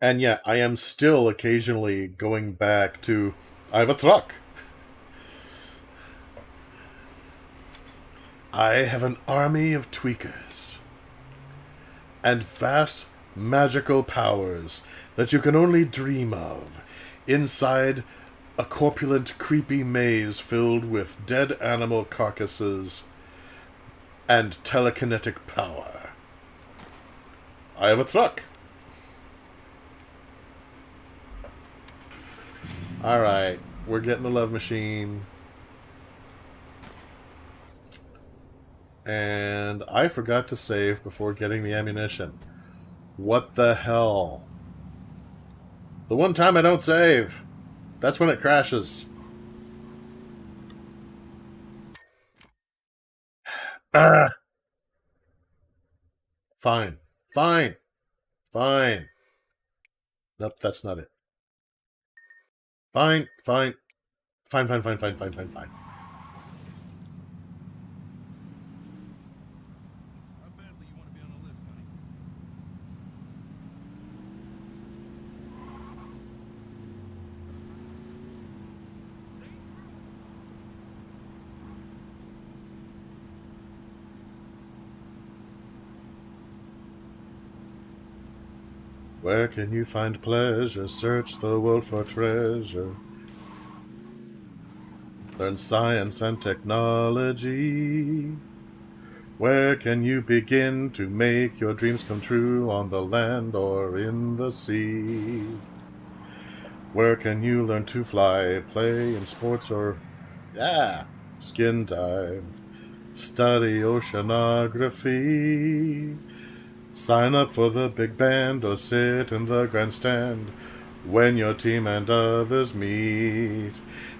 And yeah, I am still occasionally going back to I have a truck. I have an army of tweakers and vast magical powers that you can only dream of inside a corpulent, creepy maze filled with dead animal carcasses and telekinetic power. I have a truck. Alright, we're getting the love machine. And I forgot to save before getting the ammunition. What the hell? The one time I don't save. That's when it crashes. Ah. Fine. Fine. Fine. Nope, that's not it. Fine. Fine. Fine, fine, fine, fine, fine, fine, fine. Where can you find pleasure? Search the world for treasure. Learn science and technology. Where can you begin to make your dreams come true on the land or in the sea? Where can you learn to fly, play in sports or, skin dive, study oceanography? Sign up for the big band or sit in the grandstand when your team and others meet.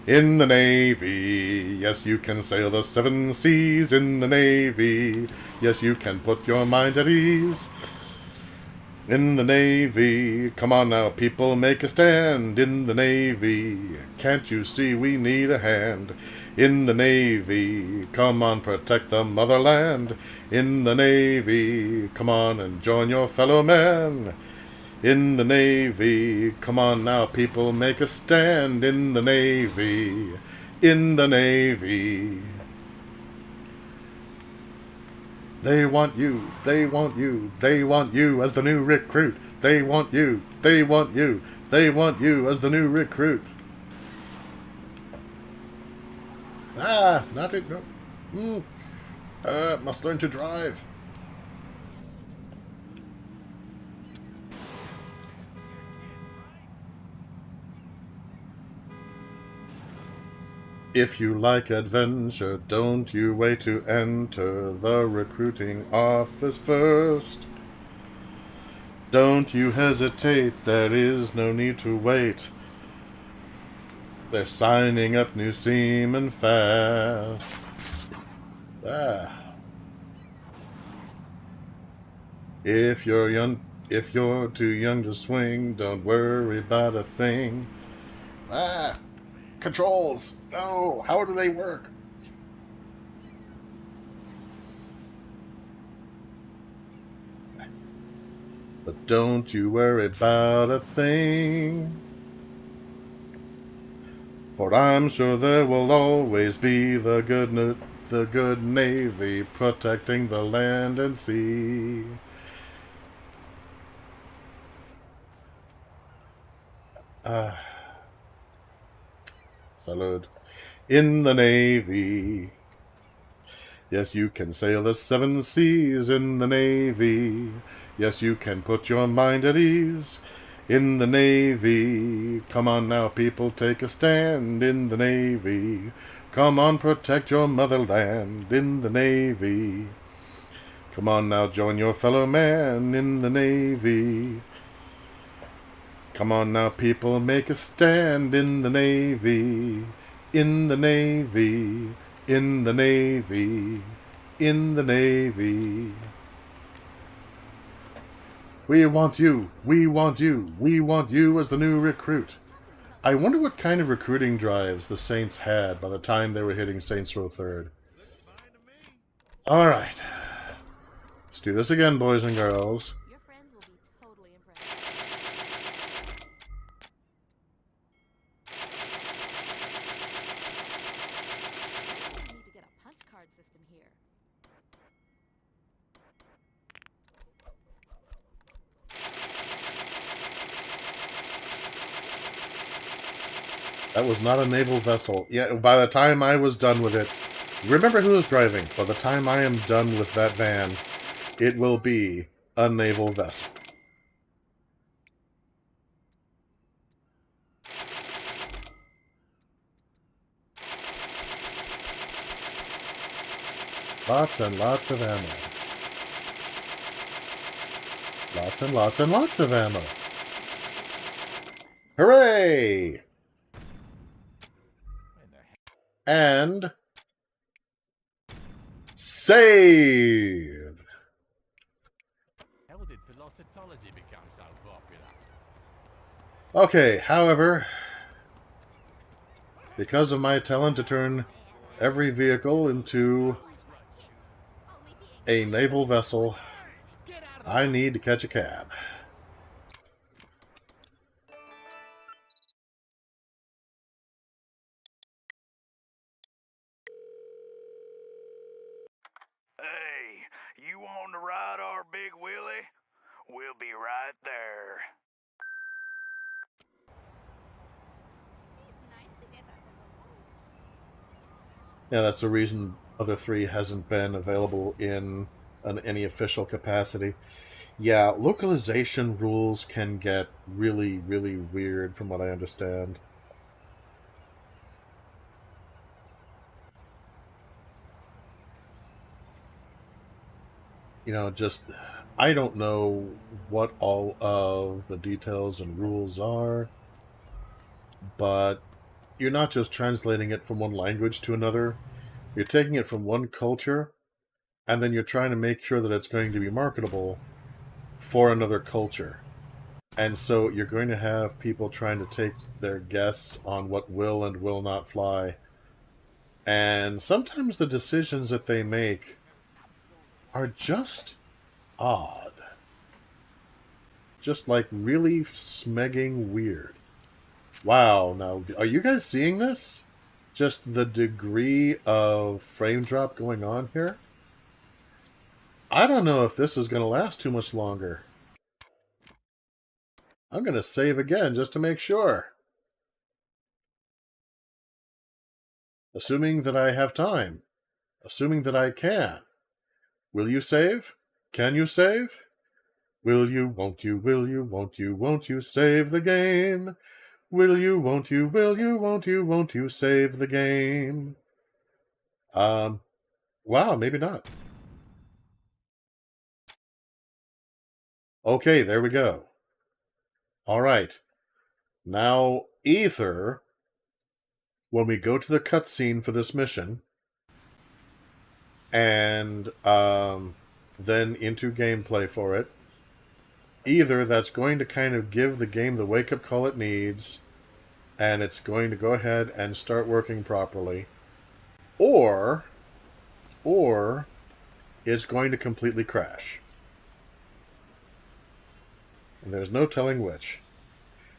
In the Navy, yes, you can sail the 7 seas in the Navy. Yes, you can put your mind at ease. In the Navy, come on now, people, make a stand. In the Navy, can't you see we need a hand? In the Navy, come on, protect the motherland. In the Navy, come on and join your fellow men. In the Navy, come on now, people, make a stand. In the Navy, in the Navy. They want you, they want you, they want you as the new recruit. They want you, they want you, they want you as the new recruit. Not it, no. Must learn to drive. If you like adventure, don't you wait to enter the recruiting office first. Don't you hesitate, there is no need to wait. They're signing up new seamen fast. If you're too young to swing, don't worry about a thing. Controls! No! How do they work? But don't you worry about a thing. For I'm sure there will always be the good Navy protecting the land and sea. Salud. In the Navy. Yes, you can sail the 7 seas in the Navy. Yes, you can put your mind at ease in the Navy. Come on now, people, take a stand in the Navy. Come on, protect your motherland in the Navy. Come on now, join your fellow man in the Navy. Come on now, people, make a stand in the Navy. In the Navy. In the Navy. In the Navy. We want you. We want you. We want you as the new recruit. I wonder what kind of recruiting drives the Saints had by the time they were hitting Saints Row 3rd. Alright. Let's do this again, boys and girls. Your friends will be totally impressed. We need to get a punch card system here. That was not a naval vessel. Yeah, by the time I was done with it, remember who was driving. By the time I am done with that van, it will be a naval vessel. Lots and lots of ammo. Lots and lots and lots of ammo. Hooray! And save. How did philosophy become so popular? Okay, however, because of my talent to turn every vehicle into a naval vessel, I need to catch a cab. Hey, you want to ride our Big Willie? We'll be right there. Yeah, that's the reason Other 3 hasn't been available in any official capacity. Yeah, localization rules can get really, really weird from what I understand. You know, just, I don't know what all of the details and rules are, but you're not just translating it from one language to another. You're taking it from one culture, and then you're trying to make sure that it's going to be marketable for another culture. And so you're going to have people trying to take their guess on what will and will not fly. And sometimes the decisions that they make are just odd. Just like really smegging weird. Wow, now, are you guys seeing this? Just the degree of frame drop going on here? I don't know if this is going to last too much longer. I'm going to save again just to make sure. Assuming that I have time. Assuming that I can. Will you save? Can you save? Will you, won't you, will you, won't you save the game? Will you, won't you, will you, won't you save the game? Wow, maybe not. Okay, there we go. All right. Now, either when we go to the cutscene for this mission, and then into gameplay for it, either that's going to kind of give the game the wake-up call it needs, and it's going to go ahead and start working properly, or it's going to completely crash. And there's no telling which.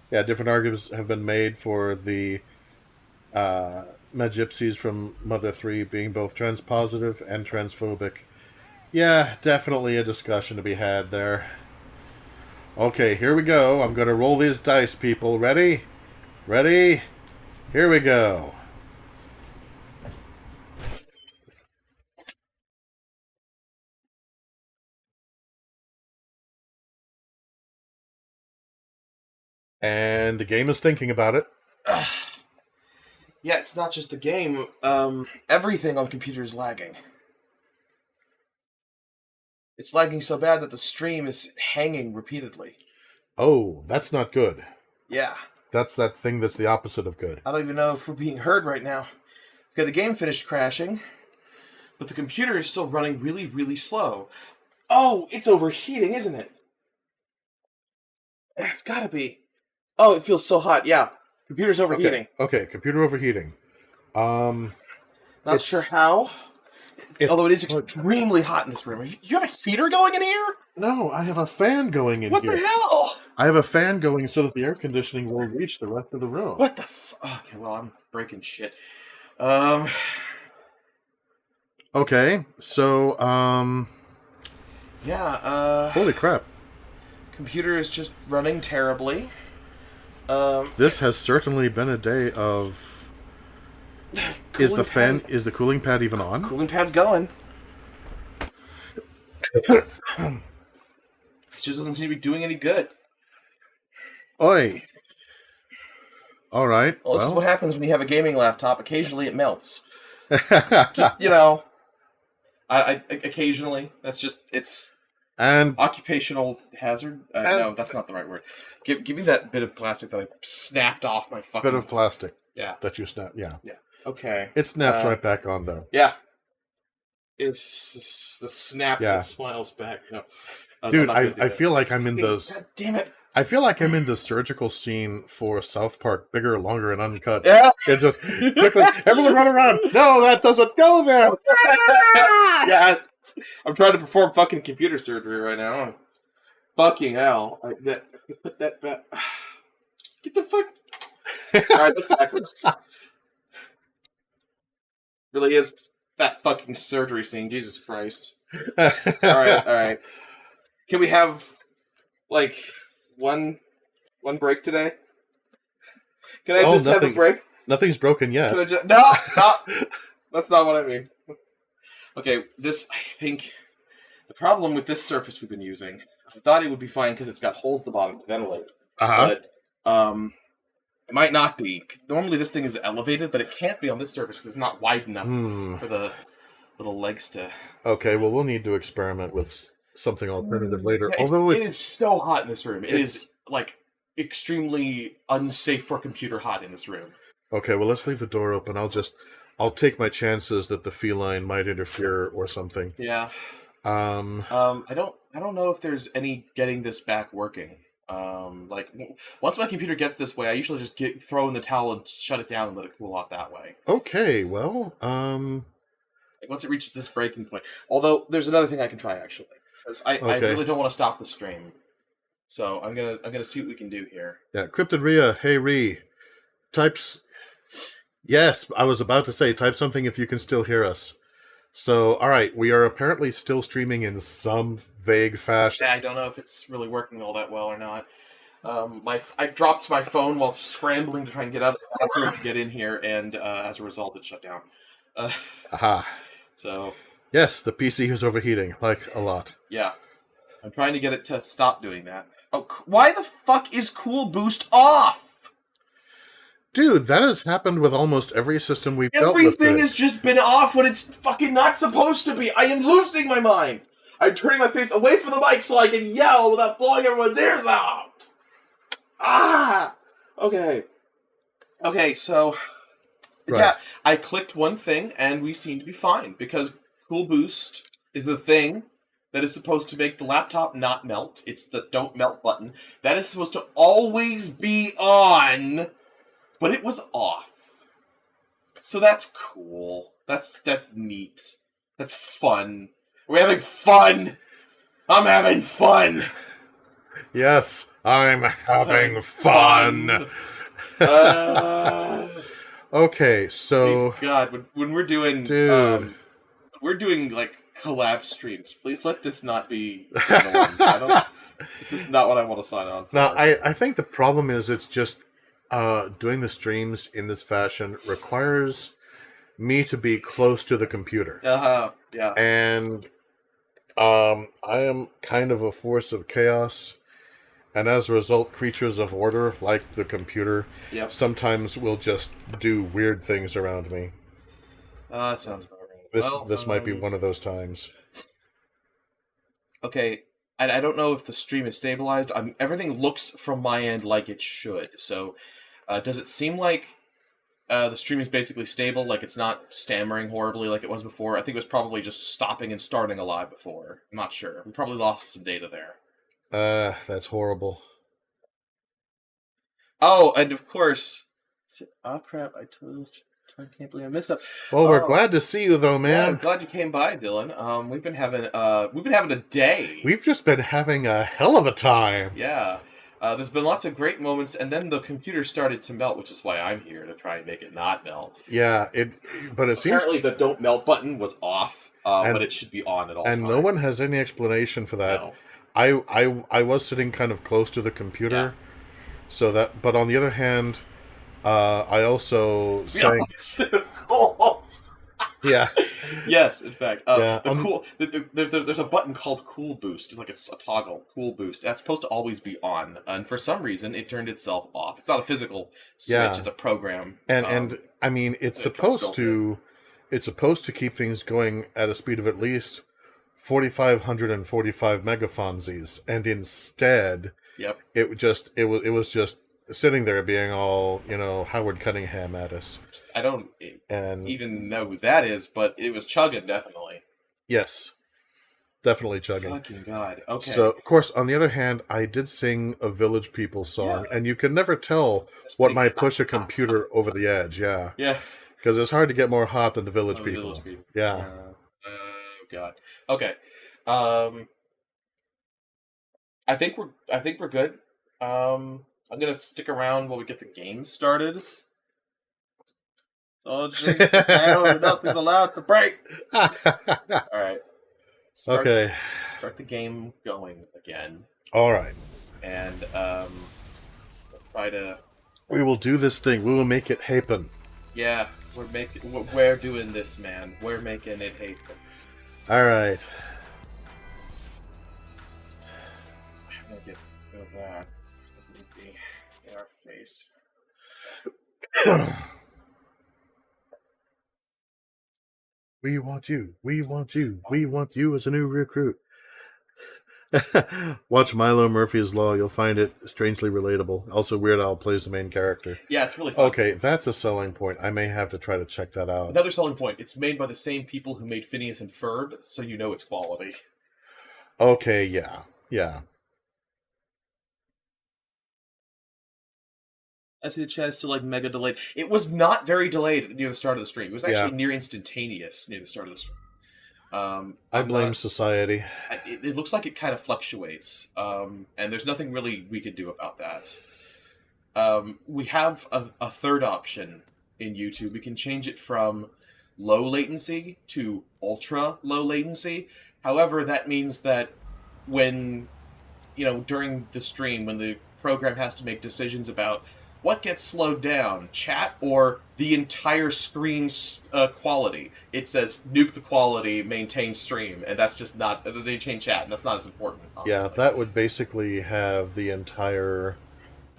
Yeah, different arguments have been made for the Gypsies from Mother 3 being both transpositive and transphobic. Yeah, definitely a discussion to be had there. Okay, here we go. I'm going to roll these dice, people. Ready? Ready? Here we go. And the game is thinking about it. Yeah, it's not just the game. Everything on the computer is lagging. It's lagging so bad that the stream is hanging repeatedly. Oh, that's not good. Yeah. That's that thing that's the opposite of good. I don't even know if we're being heard right now. Okay, the game finished crashing, but the computer is still running really, really slow. Oh, it's overheating, isn't it? It's gotta be. Oh, it feels so hot. Yeah, computer's overheating. Okay, computer overheating. Not sure how. Although it is extremely hot in this room. You have a heater going in here? No, I have a fan going in What here. the hell? I have a fan going so that the air conditioning will reach the rest of the room. What the Okay, well, I'm breaking shit. Okay, so, yeah, holy crap. Computer is just running terribly. This has certainly been a day of... Is the cooling pad even on? Cooling pad's going. It just doesn't seem to be doing any good. Oi. All right. Well, this is what happens when you have a gaming laptop. Occasionally it melts. Just, you know, I occasionally. That's just, it's and occupational hazard. No, that's not the right word. Give me that bit of plastic that I snapped off my fucking... Bit of plastic. Yeah. That you snapped, yeah. Yeah. Okay. It snaps right back on, though. Yeah. It's the snap that smiles back. No. Dude, I feel like I'm in those... God damn it. I feel like I'm in the surgical scene for South Park, Bigger, Longer, and Uncut. Yeah. It's just, quickly, everyone run around. No, that doesn't go there. Yeah, I'm trying to perform fucking computer surgery right now. Fucking hell. Put that back. Get the fuck... Alright, that's backwards. Really is that fucking surgery scene. Jesus Christ. Alright. Can we have, like, one break today? Can I just have a break? Nothing's broken yet. Can I just... No! That's not what I mean. Okay, this, I think... The problem with this surface we've been using, I thought it would be fine because it's got holes at the bottom to ventilate. Uh-huh. But, it might not be. Normally this thing is elevated, but it can't be on this surface because it's not wide enough for the little legs to... Okay, well, we'll need to experiment with something alternative later. Yeah, Although it is so hot in this room. It is, like, extremely unsafe for a computer hot in this room. Okay, well, let's leave the door open. I'll take my chances that the feline might interfere or something. Yeah. I don't know if there's any getting this back working. Like, once my computer gets this way, I usually just throw in the towel and shut it down and let it cool off that way. Okay, well, Like, once it reaches this breaking point. Although, there's another thing I can try, actually. Because I really don't want to stop the stream. So, I'm gonna see what we can do here. Yeah, Cryptid Rhea, hey Rhea, types... Yes, I was about to say, type something if you can still hear us. So, alright, we are apparently still streaming in some vague fashion. Yeah, I don't know if it's really working all that well or not. I dropped my phone while scrambling to try and get out of the bathroom to get in here, and as a result, it shut down. Aha. So... Yes, the PC is overheating, like a lot. Yeah. I'm trying to get it to stop doing that. Oh, why the fuck is Cool Boost off? Dude, that has happened with almost every system we've dealt with. Everything has just been off when it's fucking not supposed to be. I am losing my mind. I'm turning my face away from the mic so I can yell without blowing everyone's ears out. Ah! Okay. Okay, so... Right. Yeah, I clicked one thing and we seem to be fine because Cool Boost is the thing that is supposed to make the laptop not melt. It's the don't melt button. That is supposed to always be on, but it was off. So that's cool. That's neat. That's fun. We're having fun. I'm having fun. Yes, I'm having fun. Okay, so... Please, God, when we're doing... Dude. We're doing, like, collab streams. Please let this not be... This is not what I want to sign on for. Now, I think the problem is it's just doing the streams in this fashion requires me to be close to the computer. Yeah. And I am kind of a force of chaos. And as a result, creatures of order, like the computer, sometimes will just do weird things around me. That sounds about right. This might be one of those times. Okay, I don't know if the stream is stabilized. Everything looks from my end like it should. So, does it seem like the stream is basically stable? Like it's not stammering horribly like it was before? I think it was probably just stopping and starting a live before. I'm not sure. We probably lost some data there. That's horrible. Oh, and of course... Oh, crap, I can't believe I missed that. Well, we're glad to see you, though, man. Yeah, I'm glad you came by, Dylan. We've been having a day. We've just been having a hell of a time. Yeah. There's been lots of great moments, and then the computer started to melt, which is why I'm here, to try and make it not melt. Yeah, but it seems... Apparently the don't melt button was off, but it should be on at all times. And no one has any explanation for that. No. I was sitting kind of close to the computer, so that. But on the other hand, I also sang. Yeah. Yes, in fact. Yeah, There's a button called Cool Boost. It's like a toggle. Cool Boost. That's supposed to always be on, and for some reason, it turned itself off. It's not a physical switch. It's a program. And I mean, it's supposed to keep things going at a speed of at least 4,545 megafonzies, and instead, it was just sitting there being all, Howard Cunningham at us. I don't even know who that is, but it was chugging, definitely. Yes, definitely chugging. Fucking God. Okay. So, of course, on the other hand, I did sing a Village People song, and you can never tell what might push a computer over the edge. Yeah. Yeah. Because it's hard to get more hot than the Village People. Yeah. Oh God. Okay. I think we're good. I'm gonna stick around while we get the game started. Oh jeez, nothing's allowed to break. All right. Start the game going again. All right. And we'll try to. We will do this thing. We will make it happen. Yeah, we're doing this, man. We're making it happen. All right. I'm gonna get rid of that. Doesn't be in our face. We want you. We want you. We want you as a new recruit. Watch Milo Murphy's Law. You'll find it strangely relatable. Also, Weird Al plays the main character. Yeah, it's really fun. Okay, that's a selling point. I may have to try to check that out. Another selling point. It's made by the same people who made Phineas and Ferb, so you know it's quality. Okay, yeah. Yeah. I see the chat is still like mega delayed. It was not very delayed near the start of the stream. It was actually near instantaneous near the start of the stream. I blame society. It looks like it kind of fluctuates, and there's nothing really we can do about that. We have a third option in YouTube. We can change it from low latency to ultra low latency. However, that means that when, during the stream, when the program has to make decisions about what gets slowed down, chat or the entire screen's quality, it says nuke the quality, maintain stream, and that's just not, maintain chat, and that's not as important, honestly. Yeah, that would basically have the entire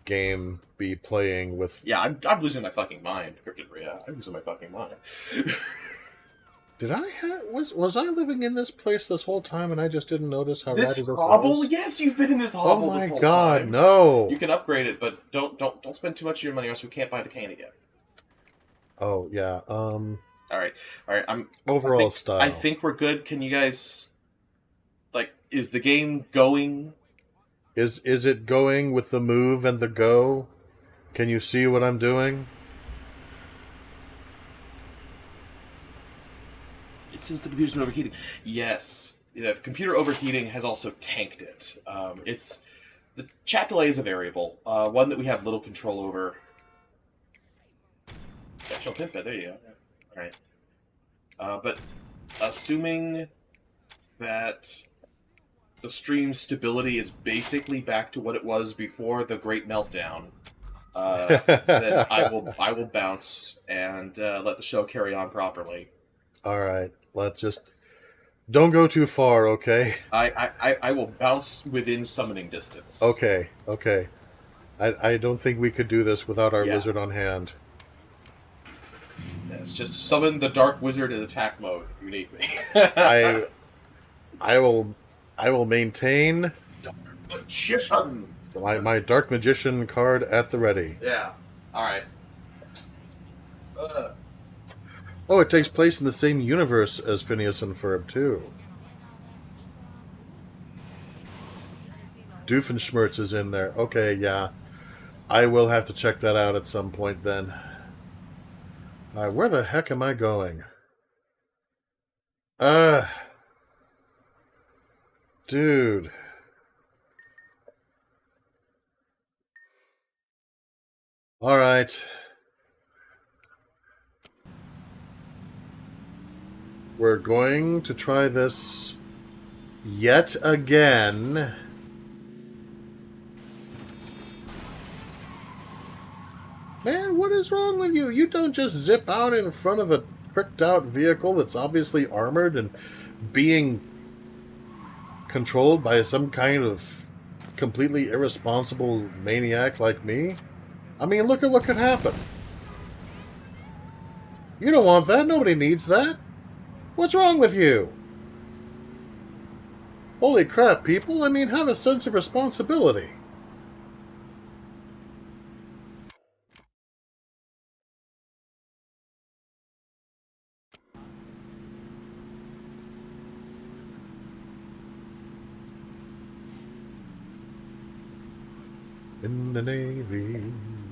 game be playing with... Yeah, I'm losing my fucking mind, Cricket Rhea. I'm losing my fucking mind. Did I have... Was I living in this place this whole time and I just didn't notice how This ratty this hovel? was? Yes, you've been in this hovel this whole time. Oh my god, no! You can upgrade it, but don't spend too much of your money, or else we can't buy the cane again. Oh, yeah, Alright, Overall style. I think we're good. Can you guys... Like, is the game going? Is it going with the move and the go? Can you see what I'm doing? It seems the computer's been overheating. Yes. Yeah, the computer overheating has also tanked it. The chat delay is a variable, one that we have little control over. Special pimp it, there you go. Alright. But assuming that the stream stability is basically back to what it was before the Great Meltdown, then I will bounce and let the show carry on properly. Alright, let's just... Don't go too far, okay? I will bounce within summoning distance. Okay. I don't think we could do this without our wizard on hand. Yes, just summon the Dark Wizard in attack mode if you need me. I will maintain Magician. my Dark Magician card at the ready. Yeah. Alright. Oh, it takes place in the same universe as Phineas and Ferb, too. Doofenshmirtz is in there. Okay, yeah. I will have to check that out at some point then. Alright, where the heck am I going? Dude. Alright. We're going to try this yet again. Man, what is wrong with you? You don't just zip out in front of a tricked out vehicle that's obviously armored and being controlled by some kind of completely irresponsible maniac like me. I mean, look at what could happen. You don't want that. Nobody needs that. What's wrong with you? Holy crap, people. I mean, have a sense of responsibility. In the Navy,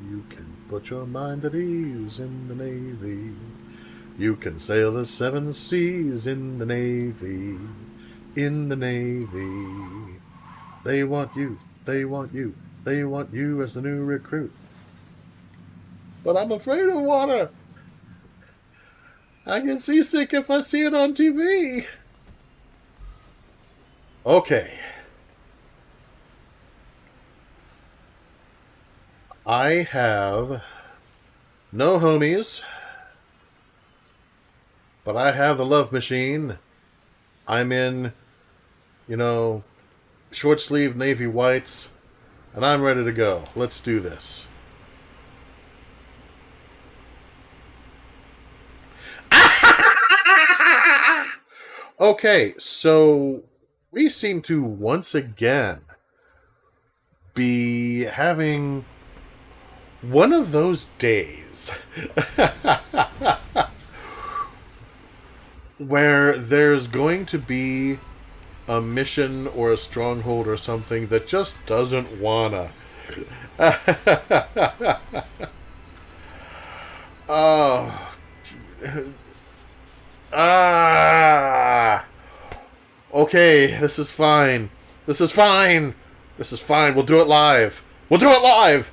you can put your mind at ease. In the Navy, you can sail the 7 seas. In the Navy, in the Navy. They want you, they want you, they want you as the new recruit. But I'm afraid of water. I get seasick if I see it on TV. Okay. I have no homies, but I have the love machine. I'm in, short sleeve navy whites, and I'm ready to go. Let's do this. Okay, so we seem to once again be having one of those days where there's going to be a mission or a stronghold or something that just doesn't wanna. Oh. Okay, this is fine. This is fine. This is fine. We'll do it live. We'll do it live!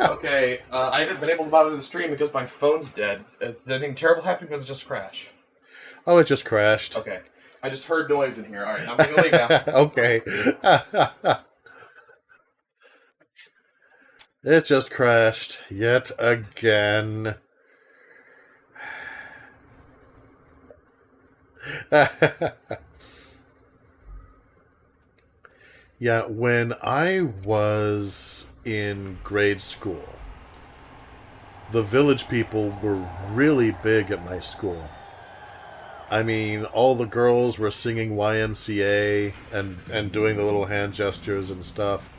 Okay, I haven't been able to monitor the stream because my phone's dead. Is anything terrible happening because it just crashed? Oh, it just crashed. Okay. I just heard noise in here. Alright, I'm going to leave now. Okay. It just crashed yet again. Yeah, when I was in grade school, the village people were really big at my school. I mean, all the girls were singing YMCA and doing the little hand gestures and stuff.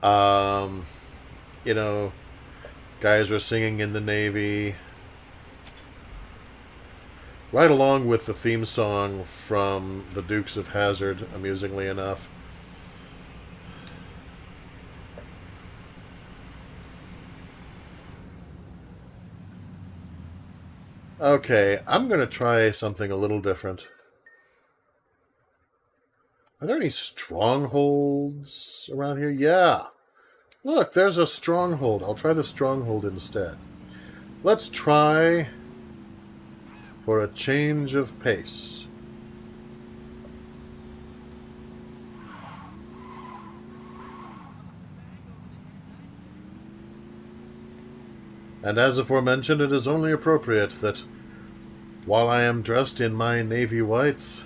You know, guys were singing in the Navy. Right along with the theme song from the Dukes of Hazzard, amusingly enough. Okay, I'm going to try something a little different. Are there any strongholds around here? Yeah. Look, there's a stronghold. I'll try the stronghold instead. Let's try for a change of pace. And as aforementioned, it is only appropriate that while I am dressed in my navy whites,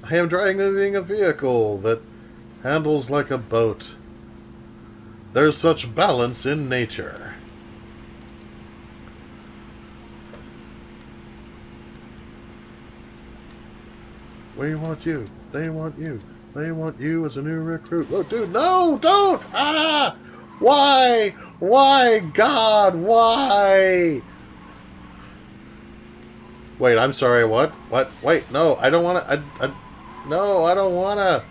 I am driving a vehicle that handles like a boat. There's such balance in nature. We want you. They want you. They want you as a new recruit. Oh, dude, no, don't! Ah! Why? Why, God, why? Wait, I'm sorry, what? What? Wait, no, I don't want to... No, I don't want to...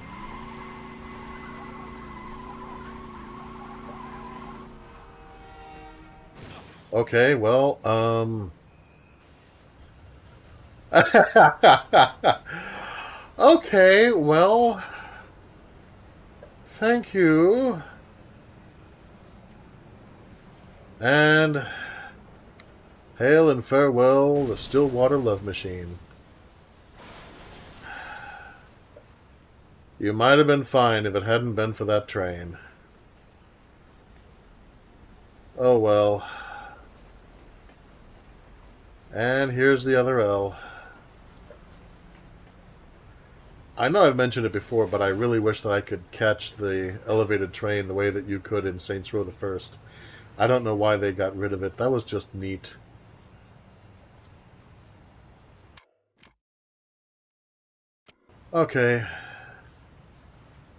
Okay, well, Okay, well... Thank you. And... Hail and farewell, the Stillwater Love Machine. You might have been fine if it hadn't been for that train. Oh well. And here's the other L. I know I've mentioned it before, but I really wish that I could catch the elevated train the way that you could in Saints Row the First. I don't know why they got rid of it. That was just neat. Okay.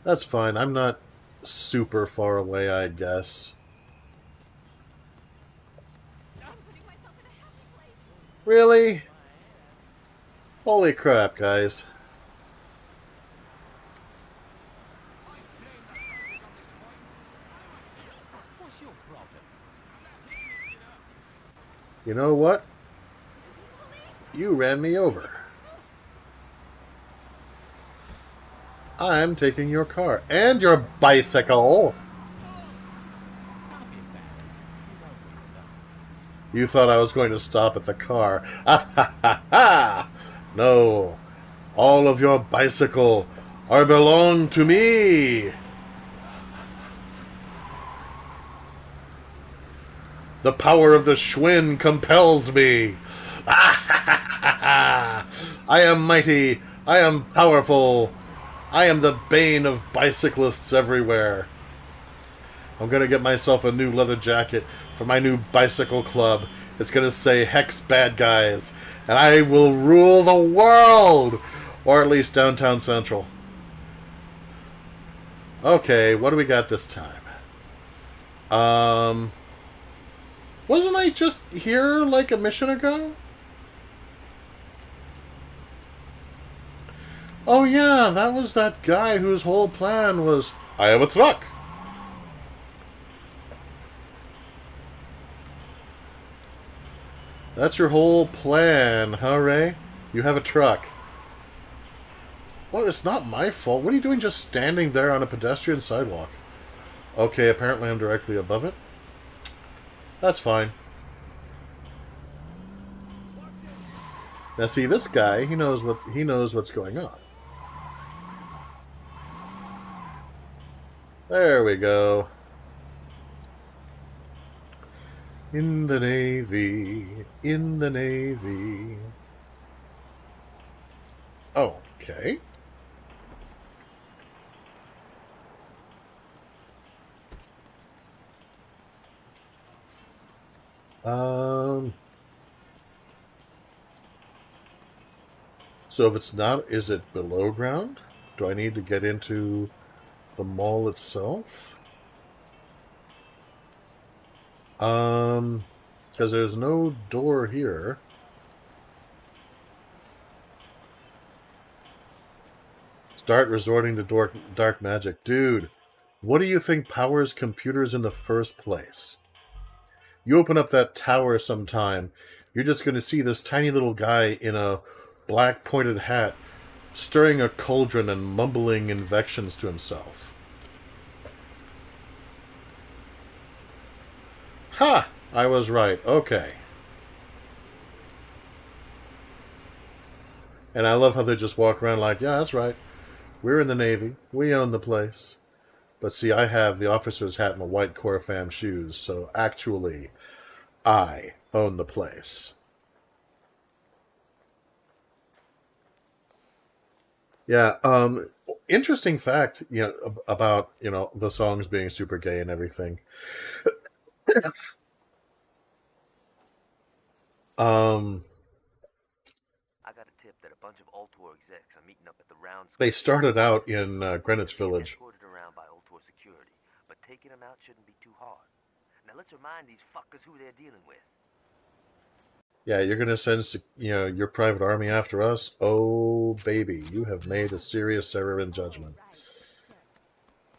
That's fine. I'm not super far away, I guess. Really? Holy crap, guys. You know what? You ran me over. I'm taking your car. And your bicycle! You thought I was going to stop at the car. Ah ha ha ha! No. All of your bicycle are belong to me! The power of the Schwinn compels me! Ah ha ha ha ha! I am mighty! I am powerful! I am the bane of bicyclists everywhere. I'm going to get myself a new leather jacket for my new bicycle club. It's going to say Hex Bad Guys. And I will rule the world! Or at least downtown Central. Okay, what do we got this time? Wasn't I just here like a mission ago? Oh yeah, that was that guy whose whole plan was, I have a truck. That's your whole plan, huh, Ray? You have a truck. Well, it's not my fault. What are you doing just standing there on a pedestrian sidewalk? Okay, apparently I'm directly above it. That's fine. Now see, this guy, he knows what's going on. There we go. In the Navy, in the Navy. Okay. So if it's not, is it below ground? Do I need to get into the mall itself? Because there's no door here. Start resorting to dark magic. Dude, what do you think powers computers in the first place? You open up that tower sometime, you're just going to see this tiny little guy in a black pointed hat stirring a cauldron and mumbling invections to himself. Ha! I was right. Okay. And I love how they just walk around like, yeah, that's right. We're in the Navy. We own the place. But see, I have the officer's hat and the white Corfam shoes, so actually, I own the place. Yeah, interesting fact, about, the songs being super gay and everything. I got a tip that a bunch of Ultor execs are meeting up at the round. They started out in Greenwich Village. Escorted around by Ultor security, but taking them out shouldn't be too hard. Now let's remind these fuckers who they're dealing with. Yeah, you're going to send, your private army after us? Oh, baby, you have made a serious error in judgment.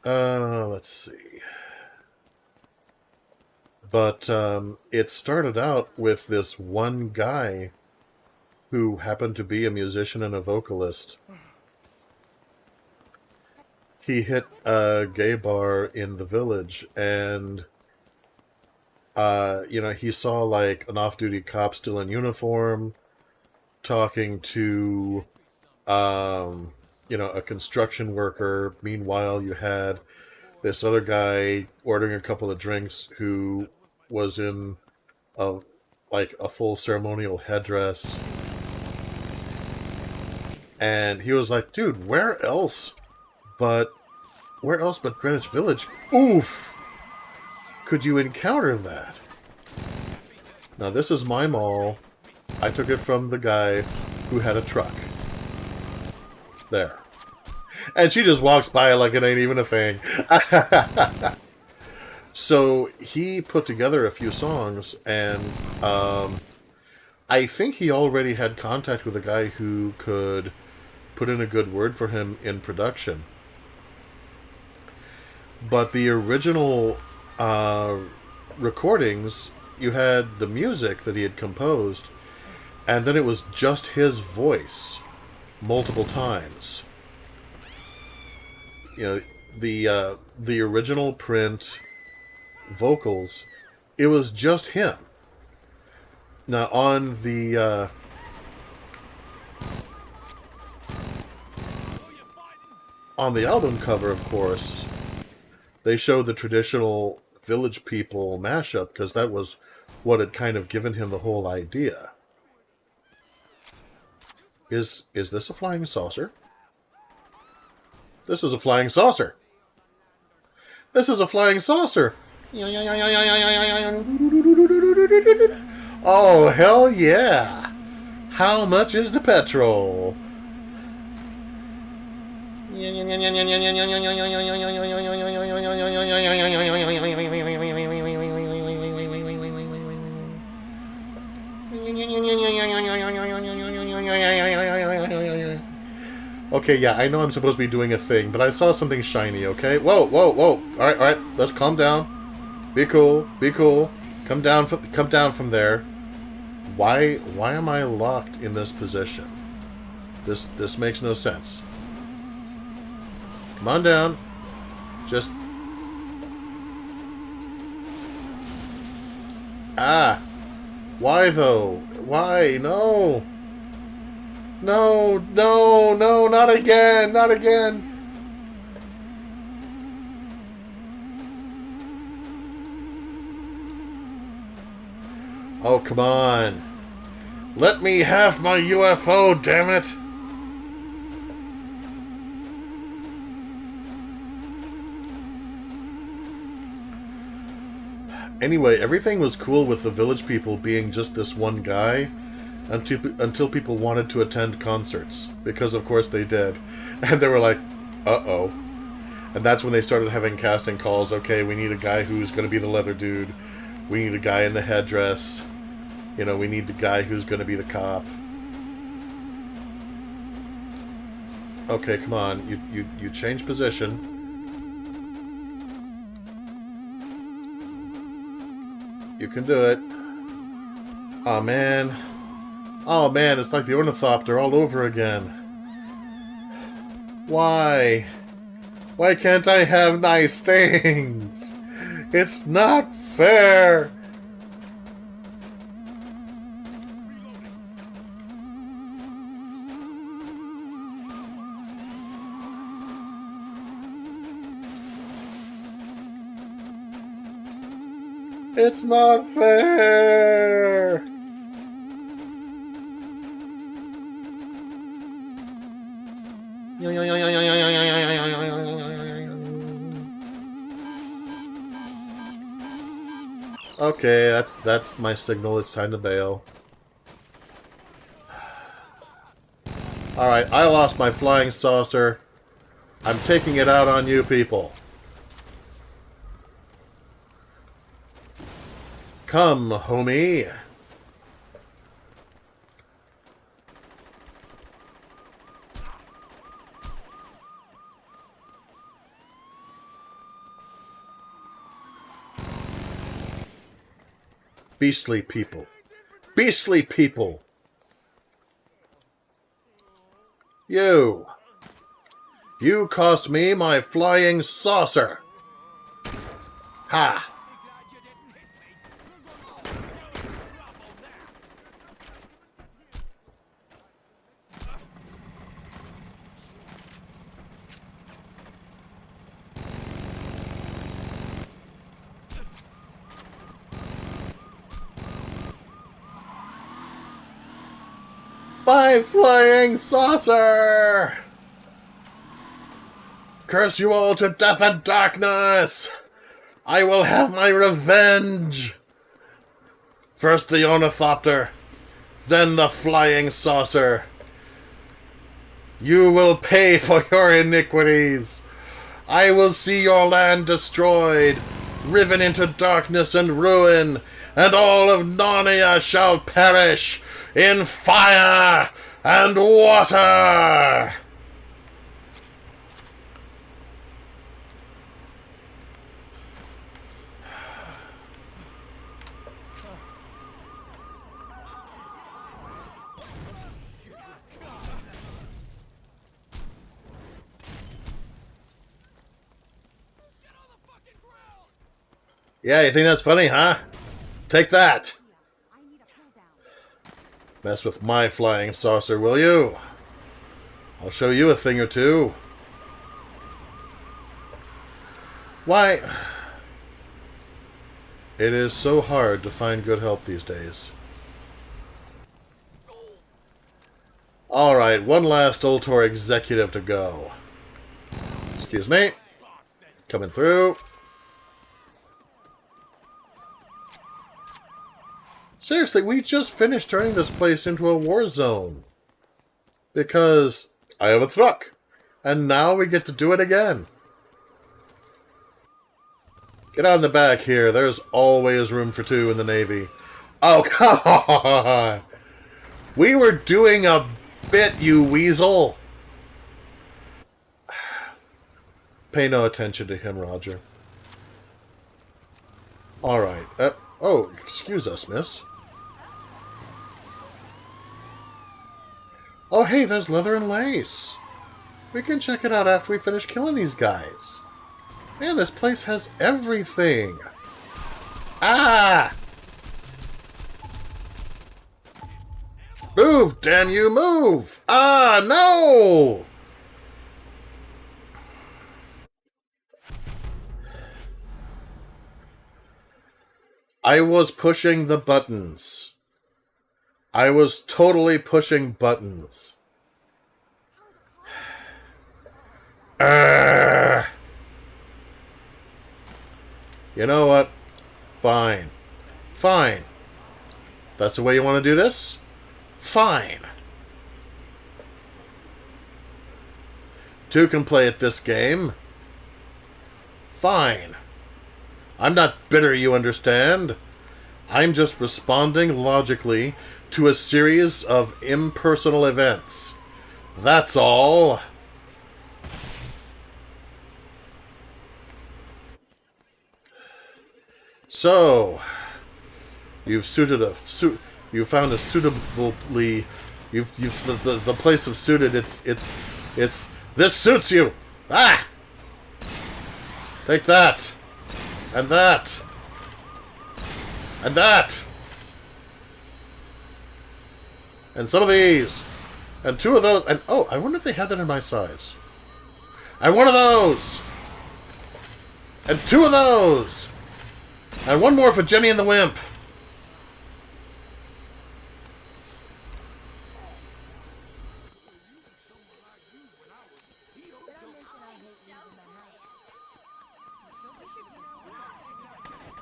Let's see. But it started out with this one guy who happened to be a musician and a vocalist. He hit a gay bar in the village, and he saw like an off-duty cop still in uniform talking to a construction worker. Meanwhile, you had this other guy ordering a couple of drinks who was in a full ceremonial headdress. And he was like, dude, where else but Greenwich Village? Oof! Could you encounter that? Now, this is my mall. I took it from the guy who had a truck. There. And she just walks by like it ain't even a thing. So he put together a few songs, and I think he already had contact with a guy who could put in a good word for him in production. But the original recordings, you had the music that he had composed, and then it was just his voice multiple times. The original print vocals, it was just him. Now on the album cover, of course, they showed the traditional Village People mashup, because that was what had kind of given him the whole idea. Is this a flying saucer? This is a flying saucer. This is a flying saucer. Oh, hell yeah. How much is the petrol? Okay, yeah, I know I'm supposed to be doing a thing, but I saw something shiny, okay? Whoa, whoa, whoa. Alright, let's calm down. Be cool, be cool. Come down from there. Why am I locked in this position? This makes no sense. Come on down. Just... Ah! Why, though? Why? No! No, no, no, not again, not again. Oh, come on. Let me have my UFO, damn it. Anyway, everything was cool with the village people being just this one guy until people wanted to attend concerts. Because, of course, they did. And they were like, uh-oh. And that's when they started having casting calls. Okay, we need a guy who's going to be the leather dude. We need a guy in the headdress. You know, we need the guy who's going to be the cop. Okay, come on. You change position. You can do it. Aw, man. Oh, man, it's like the Ornithopter all over again. Why? Why can't I have nice things? It's not fair! It's not fair! Okay, that's my signal. It's time to bail. Alright, I lost my flying saucer. I'm taking it out on you people. Come, homie. Beastly people. Beastly people! You! You cost me my flying saucer! Ha! My flying saucer! Curse you all to death and darkness! I will have my revenge! First the Ornithopter, then the flying saucer. You will pay for your iniquities! I will see your land destroyed, riven into darkness and ruin, and all of Narnia shall perish in fire and water! Yeah, you think that's funny, huh? Take that! Mess with my flying saucer, will you? I'll show you a thing or two. Why? It is so hard to find good help these days. Alright, one last Ultor executive to go. Excuse me. Coming through. Seriously, we just finished turning this place into a war zone. Because I overthrook. And now we get to do it again. Get on the back here. There's always room for two in the Navy. Oh, come on! We were doing a bit, you weasel! Pay no attention to him, Roger. Alright. Oh, excuse us, miss. Oh, hey, there's leather and lace. We can check it out after we finish killing these guys. Man, this place has everything. Ah! Move, damn you, move! Ah, no! I was pushing the buttons. I was totally pushing buttons. You know what? Fine. Fine. That's the way you want to do this? Fine. Two can play at this game. Fine. I'm not bitter, you understand? I'm just responding logically to a series of impersonal events. That's all. So, you found a suitably, the place of suited. It's this suits you. Ah, take that, and that, and that, and some of these, and two of those, and oh, I wonder if they have that in my size. And one of those, and two of those. And one more for Jenny and the Wimp.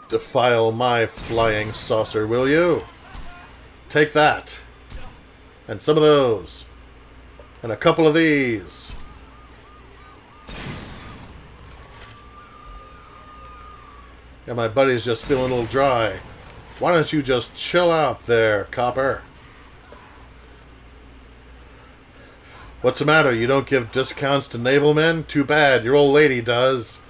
Defile my flying saucer, will you? Take that. And some of those. And a couple of these. Yeah, my buddy's just feeling a little dry. Why don't you just chill out there, copper? What's the matter? You don't give discounts to naval men? Too bad. Your old lady does.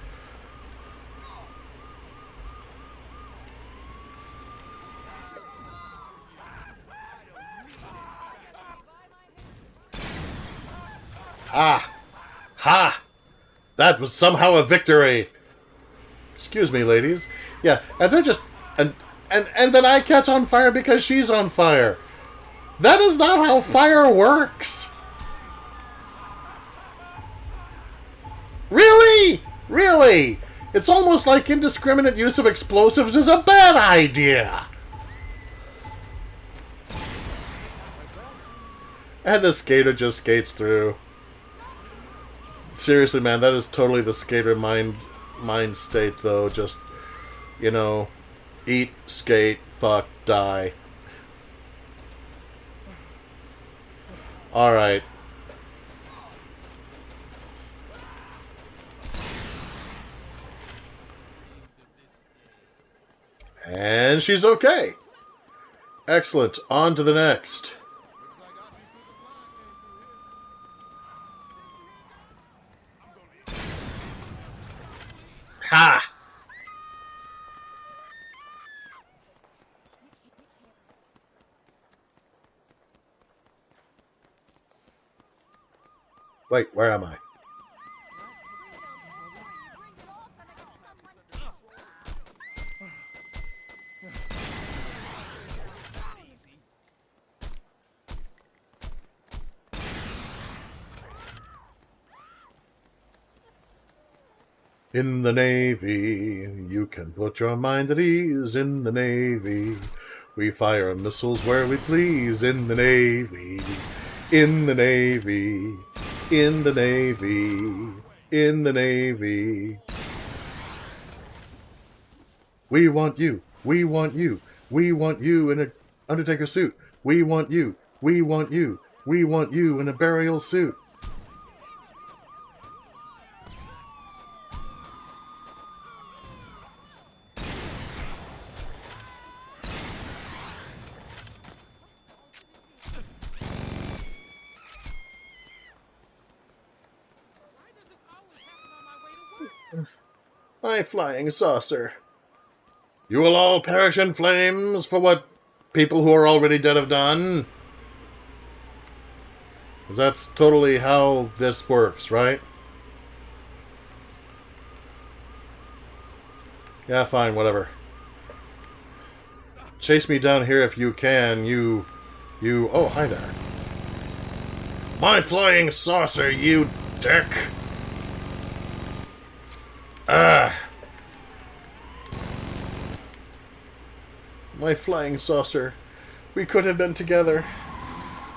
Ha! Ha! That was somehow a victory! Excuse me, ladies. Yeah, and they're just... And then I catch on fire because she's on fire. That is not how fire works! Really? Really? It's almost like indiscriminate use of explosives is a bad idea! And the skater just skates through. Seriously, man, that is totally the skater mind state, though. Just, you know, eat, skate, fuck, die. Alright. And she's okay. Excellent. On to the next. Ha! Wait, where am I? In the Navy, you can put your mind at ease. In the Navy, we fire missiles where we please. In the Navy, in the Navy, in the Navy, in the Navy. We want you, we want you, we want you in an Undertaker suit. We want you, we want you, we want you in a burial suit. My flying saucer. You will all perish in flames for what people who are already dead have done. Because that's totally how this works, right? Yeah, fine, whatever. Chase me down here if you can, you... Oh, hi there. My flying saucer, you dick! My flying saucer. We could have been together.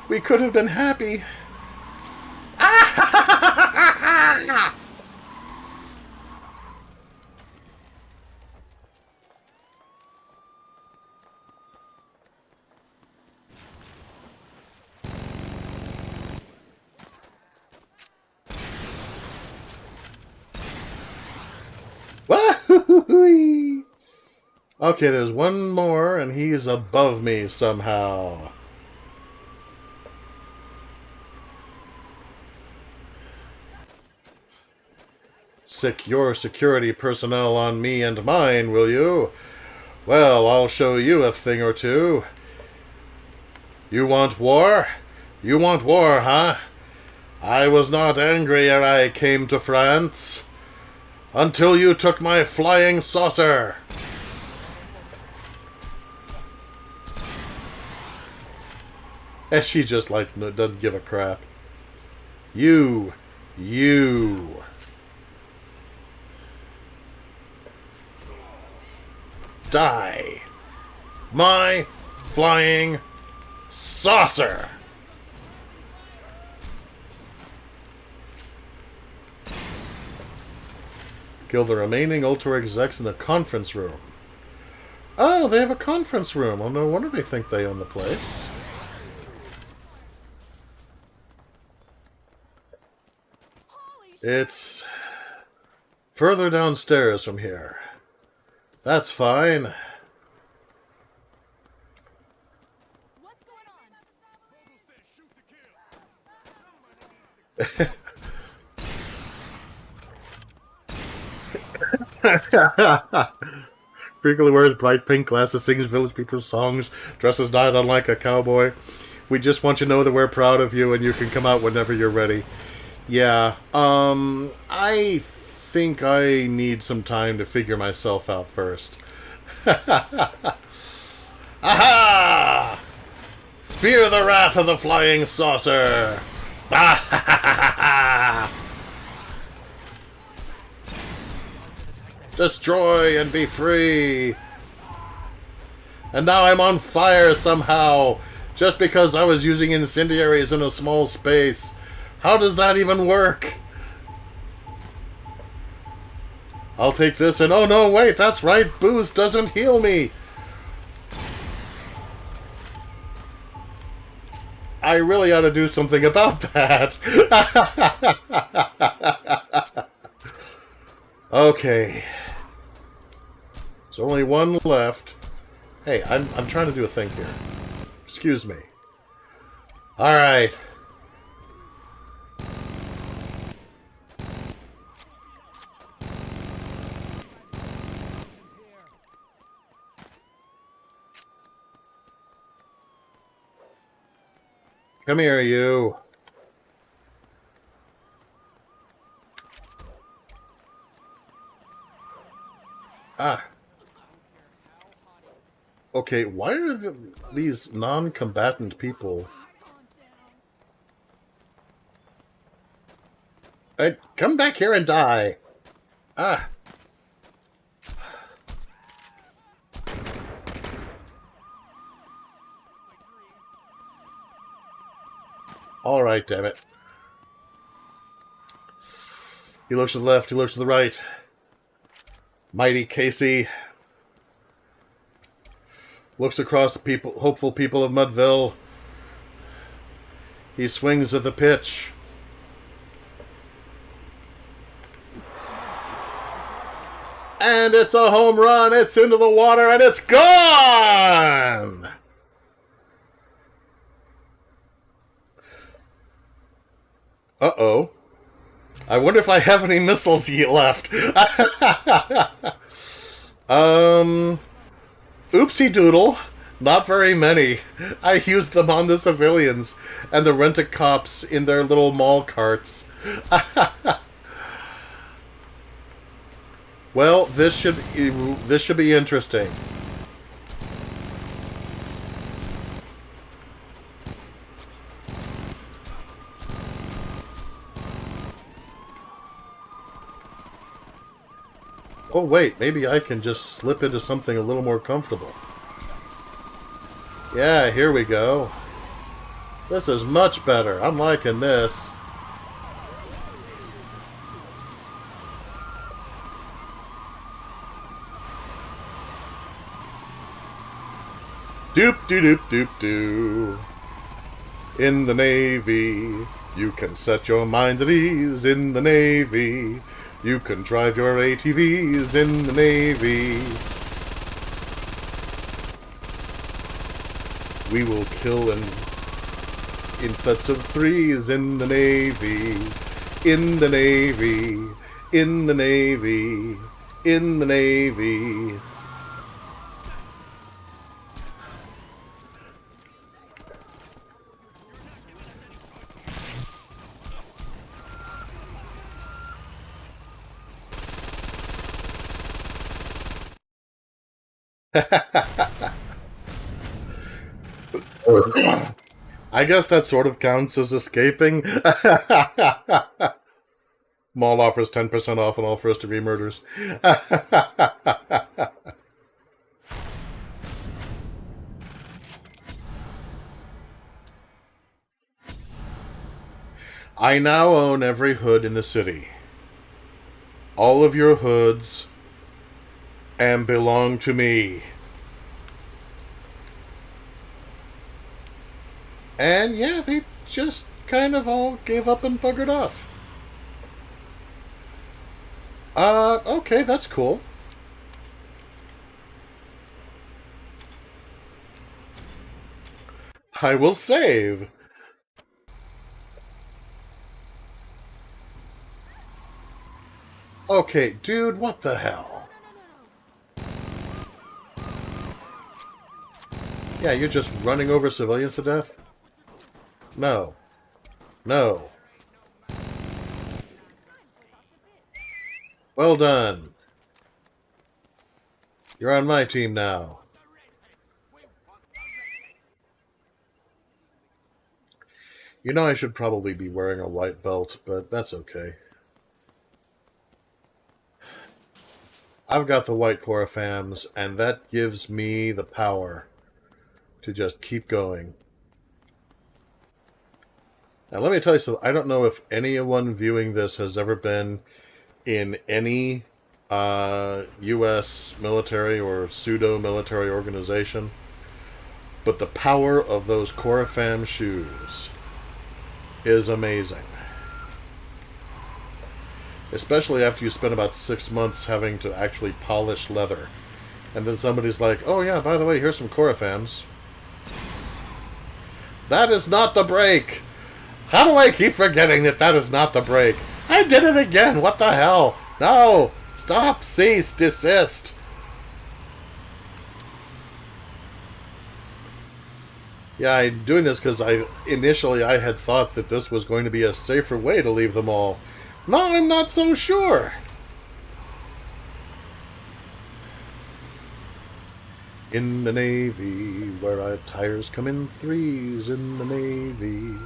We could have been happy. Okay, there's one more, and he's above me somehow. Sick your security personnel on me and mine, will you? Well, I'll show you a thing or two. You want war? You want war, huh? I was not angry ere I came to France. Until you took my flying saucer. And she just, like, doesn't give a crap. You. Die. My flying saucer. Kill the remaining Ultor execs in the conference room. Oh, they have a conference room. Oh, no wonder they think they own the place. It's further downstairs from here. That's fine. Frequently wears bright pink glasses, sings village people's songs, dresses not unlike a cowboy. We just want you to know that we're proud of you and you can come out whenever you're ready. Yeah, I think I need some time to figure myself out first. Aha! Fear the wrath of the flying saucer! Destroy and be free! And now I'm on fire somehow, just because I was using incendiaries in a small space. How does that even work? I'll take this and oh no, wait, that's right, booze doesn't heal me. I really ought to do something about that. Okay. There's only one left. Hey, I'm trying to do a thing here. Excuse me. Alright. Come here, you. Ah. Okay, why are these non-combatant people... come back here and die. Ah. Alright, damn it. He looks to the left, he looks to the right. Mighty Casey looks across the people, hopeful people of Mudville. He swings at the pitch. And it's a home run, it's into the water, and it's gone! Uh-oh. I wonder if I have any missiles left. Oopsie doodle. Not very many. I used them on the civilians and the rent-a-cops in their little mall carts. Well, this should be interesting. Oh wait, maybe I can just slip into something a little more comfortable. Yeah, here we go. This is much better. I'm liking this. Doop doo doop doop doo. In the Navy, you can set your mind at ease. In the Navy, you can drive your ATVs in the Navy. We will kill in sets of 3s in the Navy. In the Navy. In the Navy. In the Navy. I guess that sort of counts as escaping. Mall offers 10% off on all first-degree murders. I now own every hood in the city. All of your hoods and belong to me. And yeah, they just kind of all gave up and buggered off. Okay, that's cool. I will save. Okay, dude, what the hell? Yeah, you're just running over civilians to death? No. No. Well done. You're on my team now. You know I should probably be wearing a white belt, but that's okay. I've got the white Corifams, and that gives me the power to just keep going. Now, let me tell you something. I don't know if anyone viewing this has ever been in any U.S. military or pseudo-military organization, but the power of those Corifam shoes is amazing. Especially after you spend about 6 months having to actually polish leather. And then somebody's like, oh yeah, by the way, here's some Corifams. That is not the break! How do I keep forgetting that that is not the break? I did it again! What the hell? No! Stop! Cease! Desist! Yeah, I'm doing this because initially I had thought that this was going to be a safer way to leave them all. No, I'm not so sure. In the Navy, where our tires come in 3s in the Navy.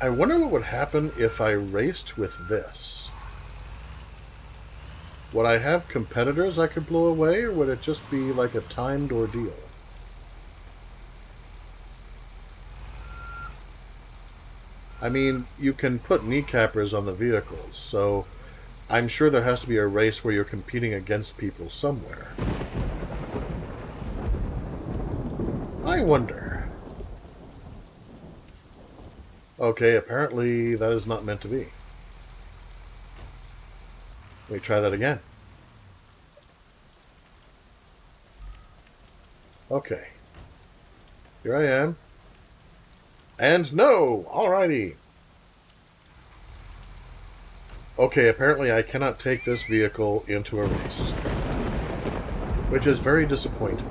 I wonder what would happen if I raced with this. Would I have competitors I could blow away, or would it just be like a timed ordeal? I mean, you can put kneecappers on the vehicles, so I'm sure there has to be a race where you're competing against people somewhere. I wonder. Okay, apparently that is not meant to be. Let me try that again. Okay. Here I am. And no! Alrighty. Okay, apparently I cannot take this vehicle into a race. Which is very disappointing.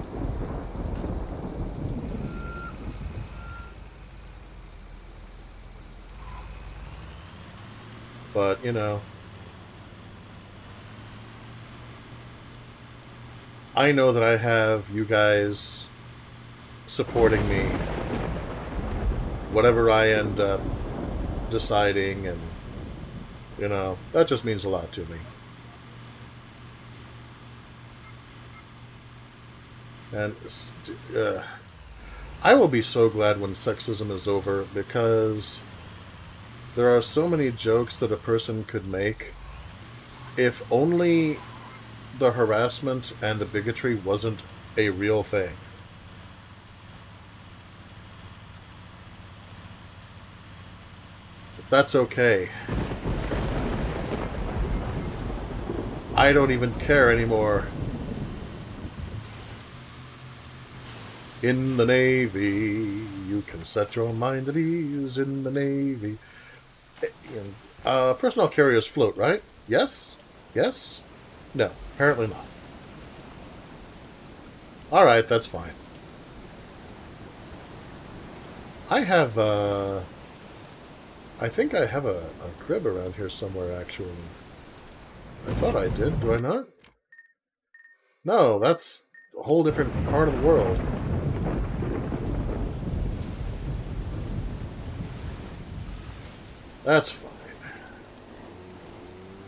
But, you know, I know that I have you guys supporting me, whatever I end up deciding, and, you know, that just means a lot to me. And I will be so glad when sexism is over, because there are so many jokes that a person could make if only the harassment and the bigotry wasn't a real thing. But that's okay. I don't even care anymore. In the Navy, you can set your mind at ease in the Navy. Personnel carriers float, right? Yes? Yes? No, apparently not. Alright, that's fine. I have, I think I have a crib around here somewhere, actually. I thought I did. Do I not? No, that's a whole different part of the world. That's fine.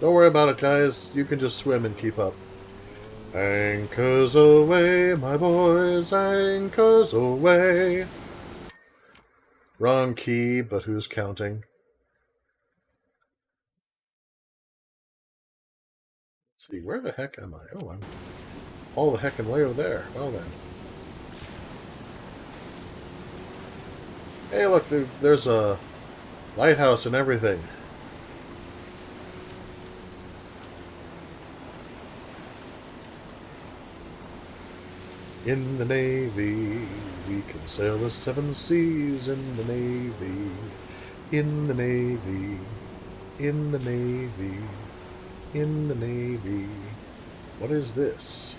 Don't worry about it, guys. You can just swim and keep up. Anchors away, my boys, anchors away. Wrong key, but who's counting? Let's see, where the heck am I? Oh, I'm all the heckin' way over there. Well then. Hey, look, there's a lighthouse and everything. In the Navy, we can sail the 7 seas in the Navy. In the Navy, in the Navy, in the Navy. What is this?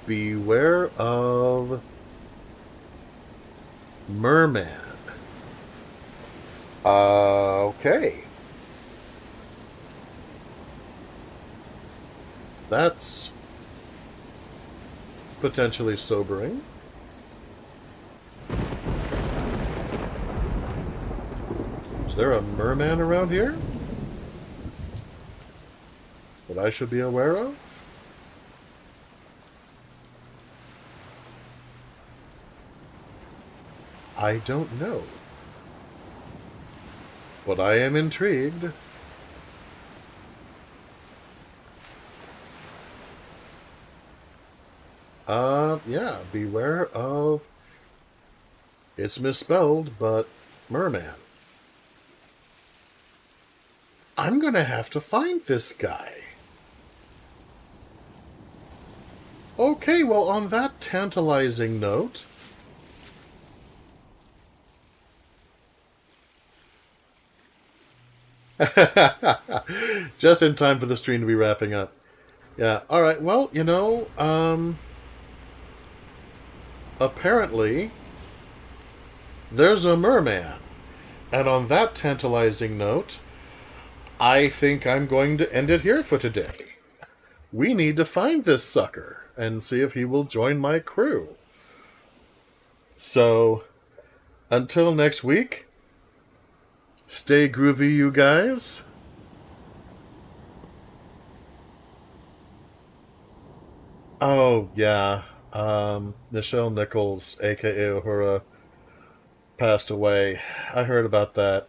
Beware of Mehrman. Okay. That's potentially sobering. Is there a merman around here that I should be aware of? I don't know. But I am intrigued. Yeah, beware of... It's misspelled, but merman. I'm gonna have to find this guy. Okay, well, on that tantalizing note... Just in time for the stream to be wrapping up. Yeah, alright, well, you know, apparently, there's a merman. And on that tantalizing note, I think I'm going to end it here for today. We need to find this sucker and see if he will join my crew. So, until next week, stay groovy, you guys. Oh, yeah. Nichelle Nichols, a.k.a. Uhura, passed away. I heard about that.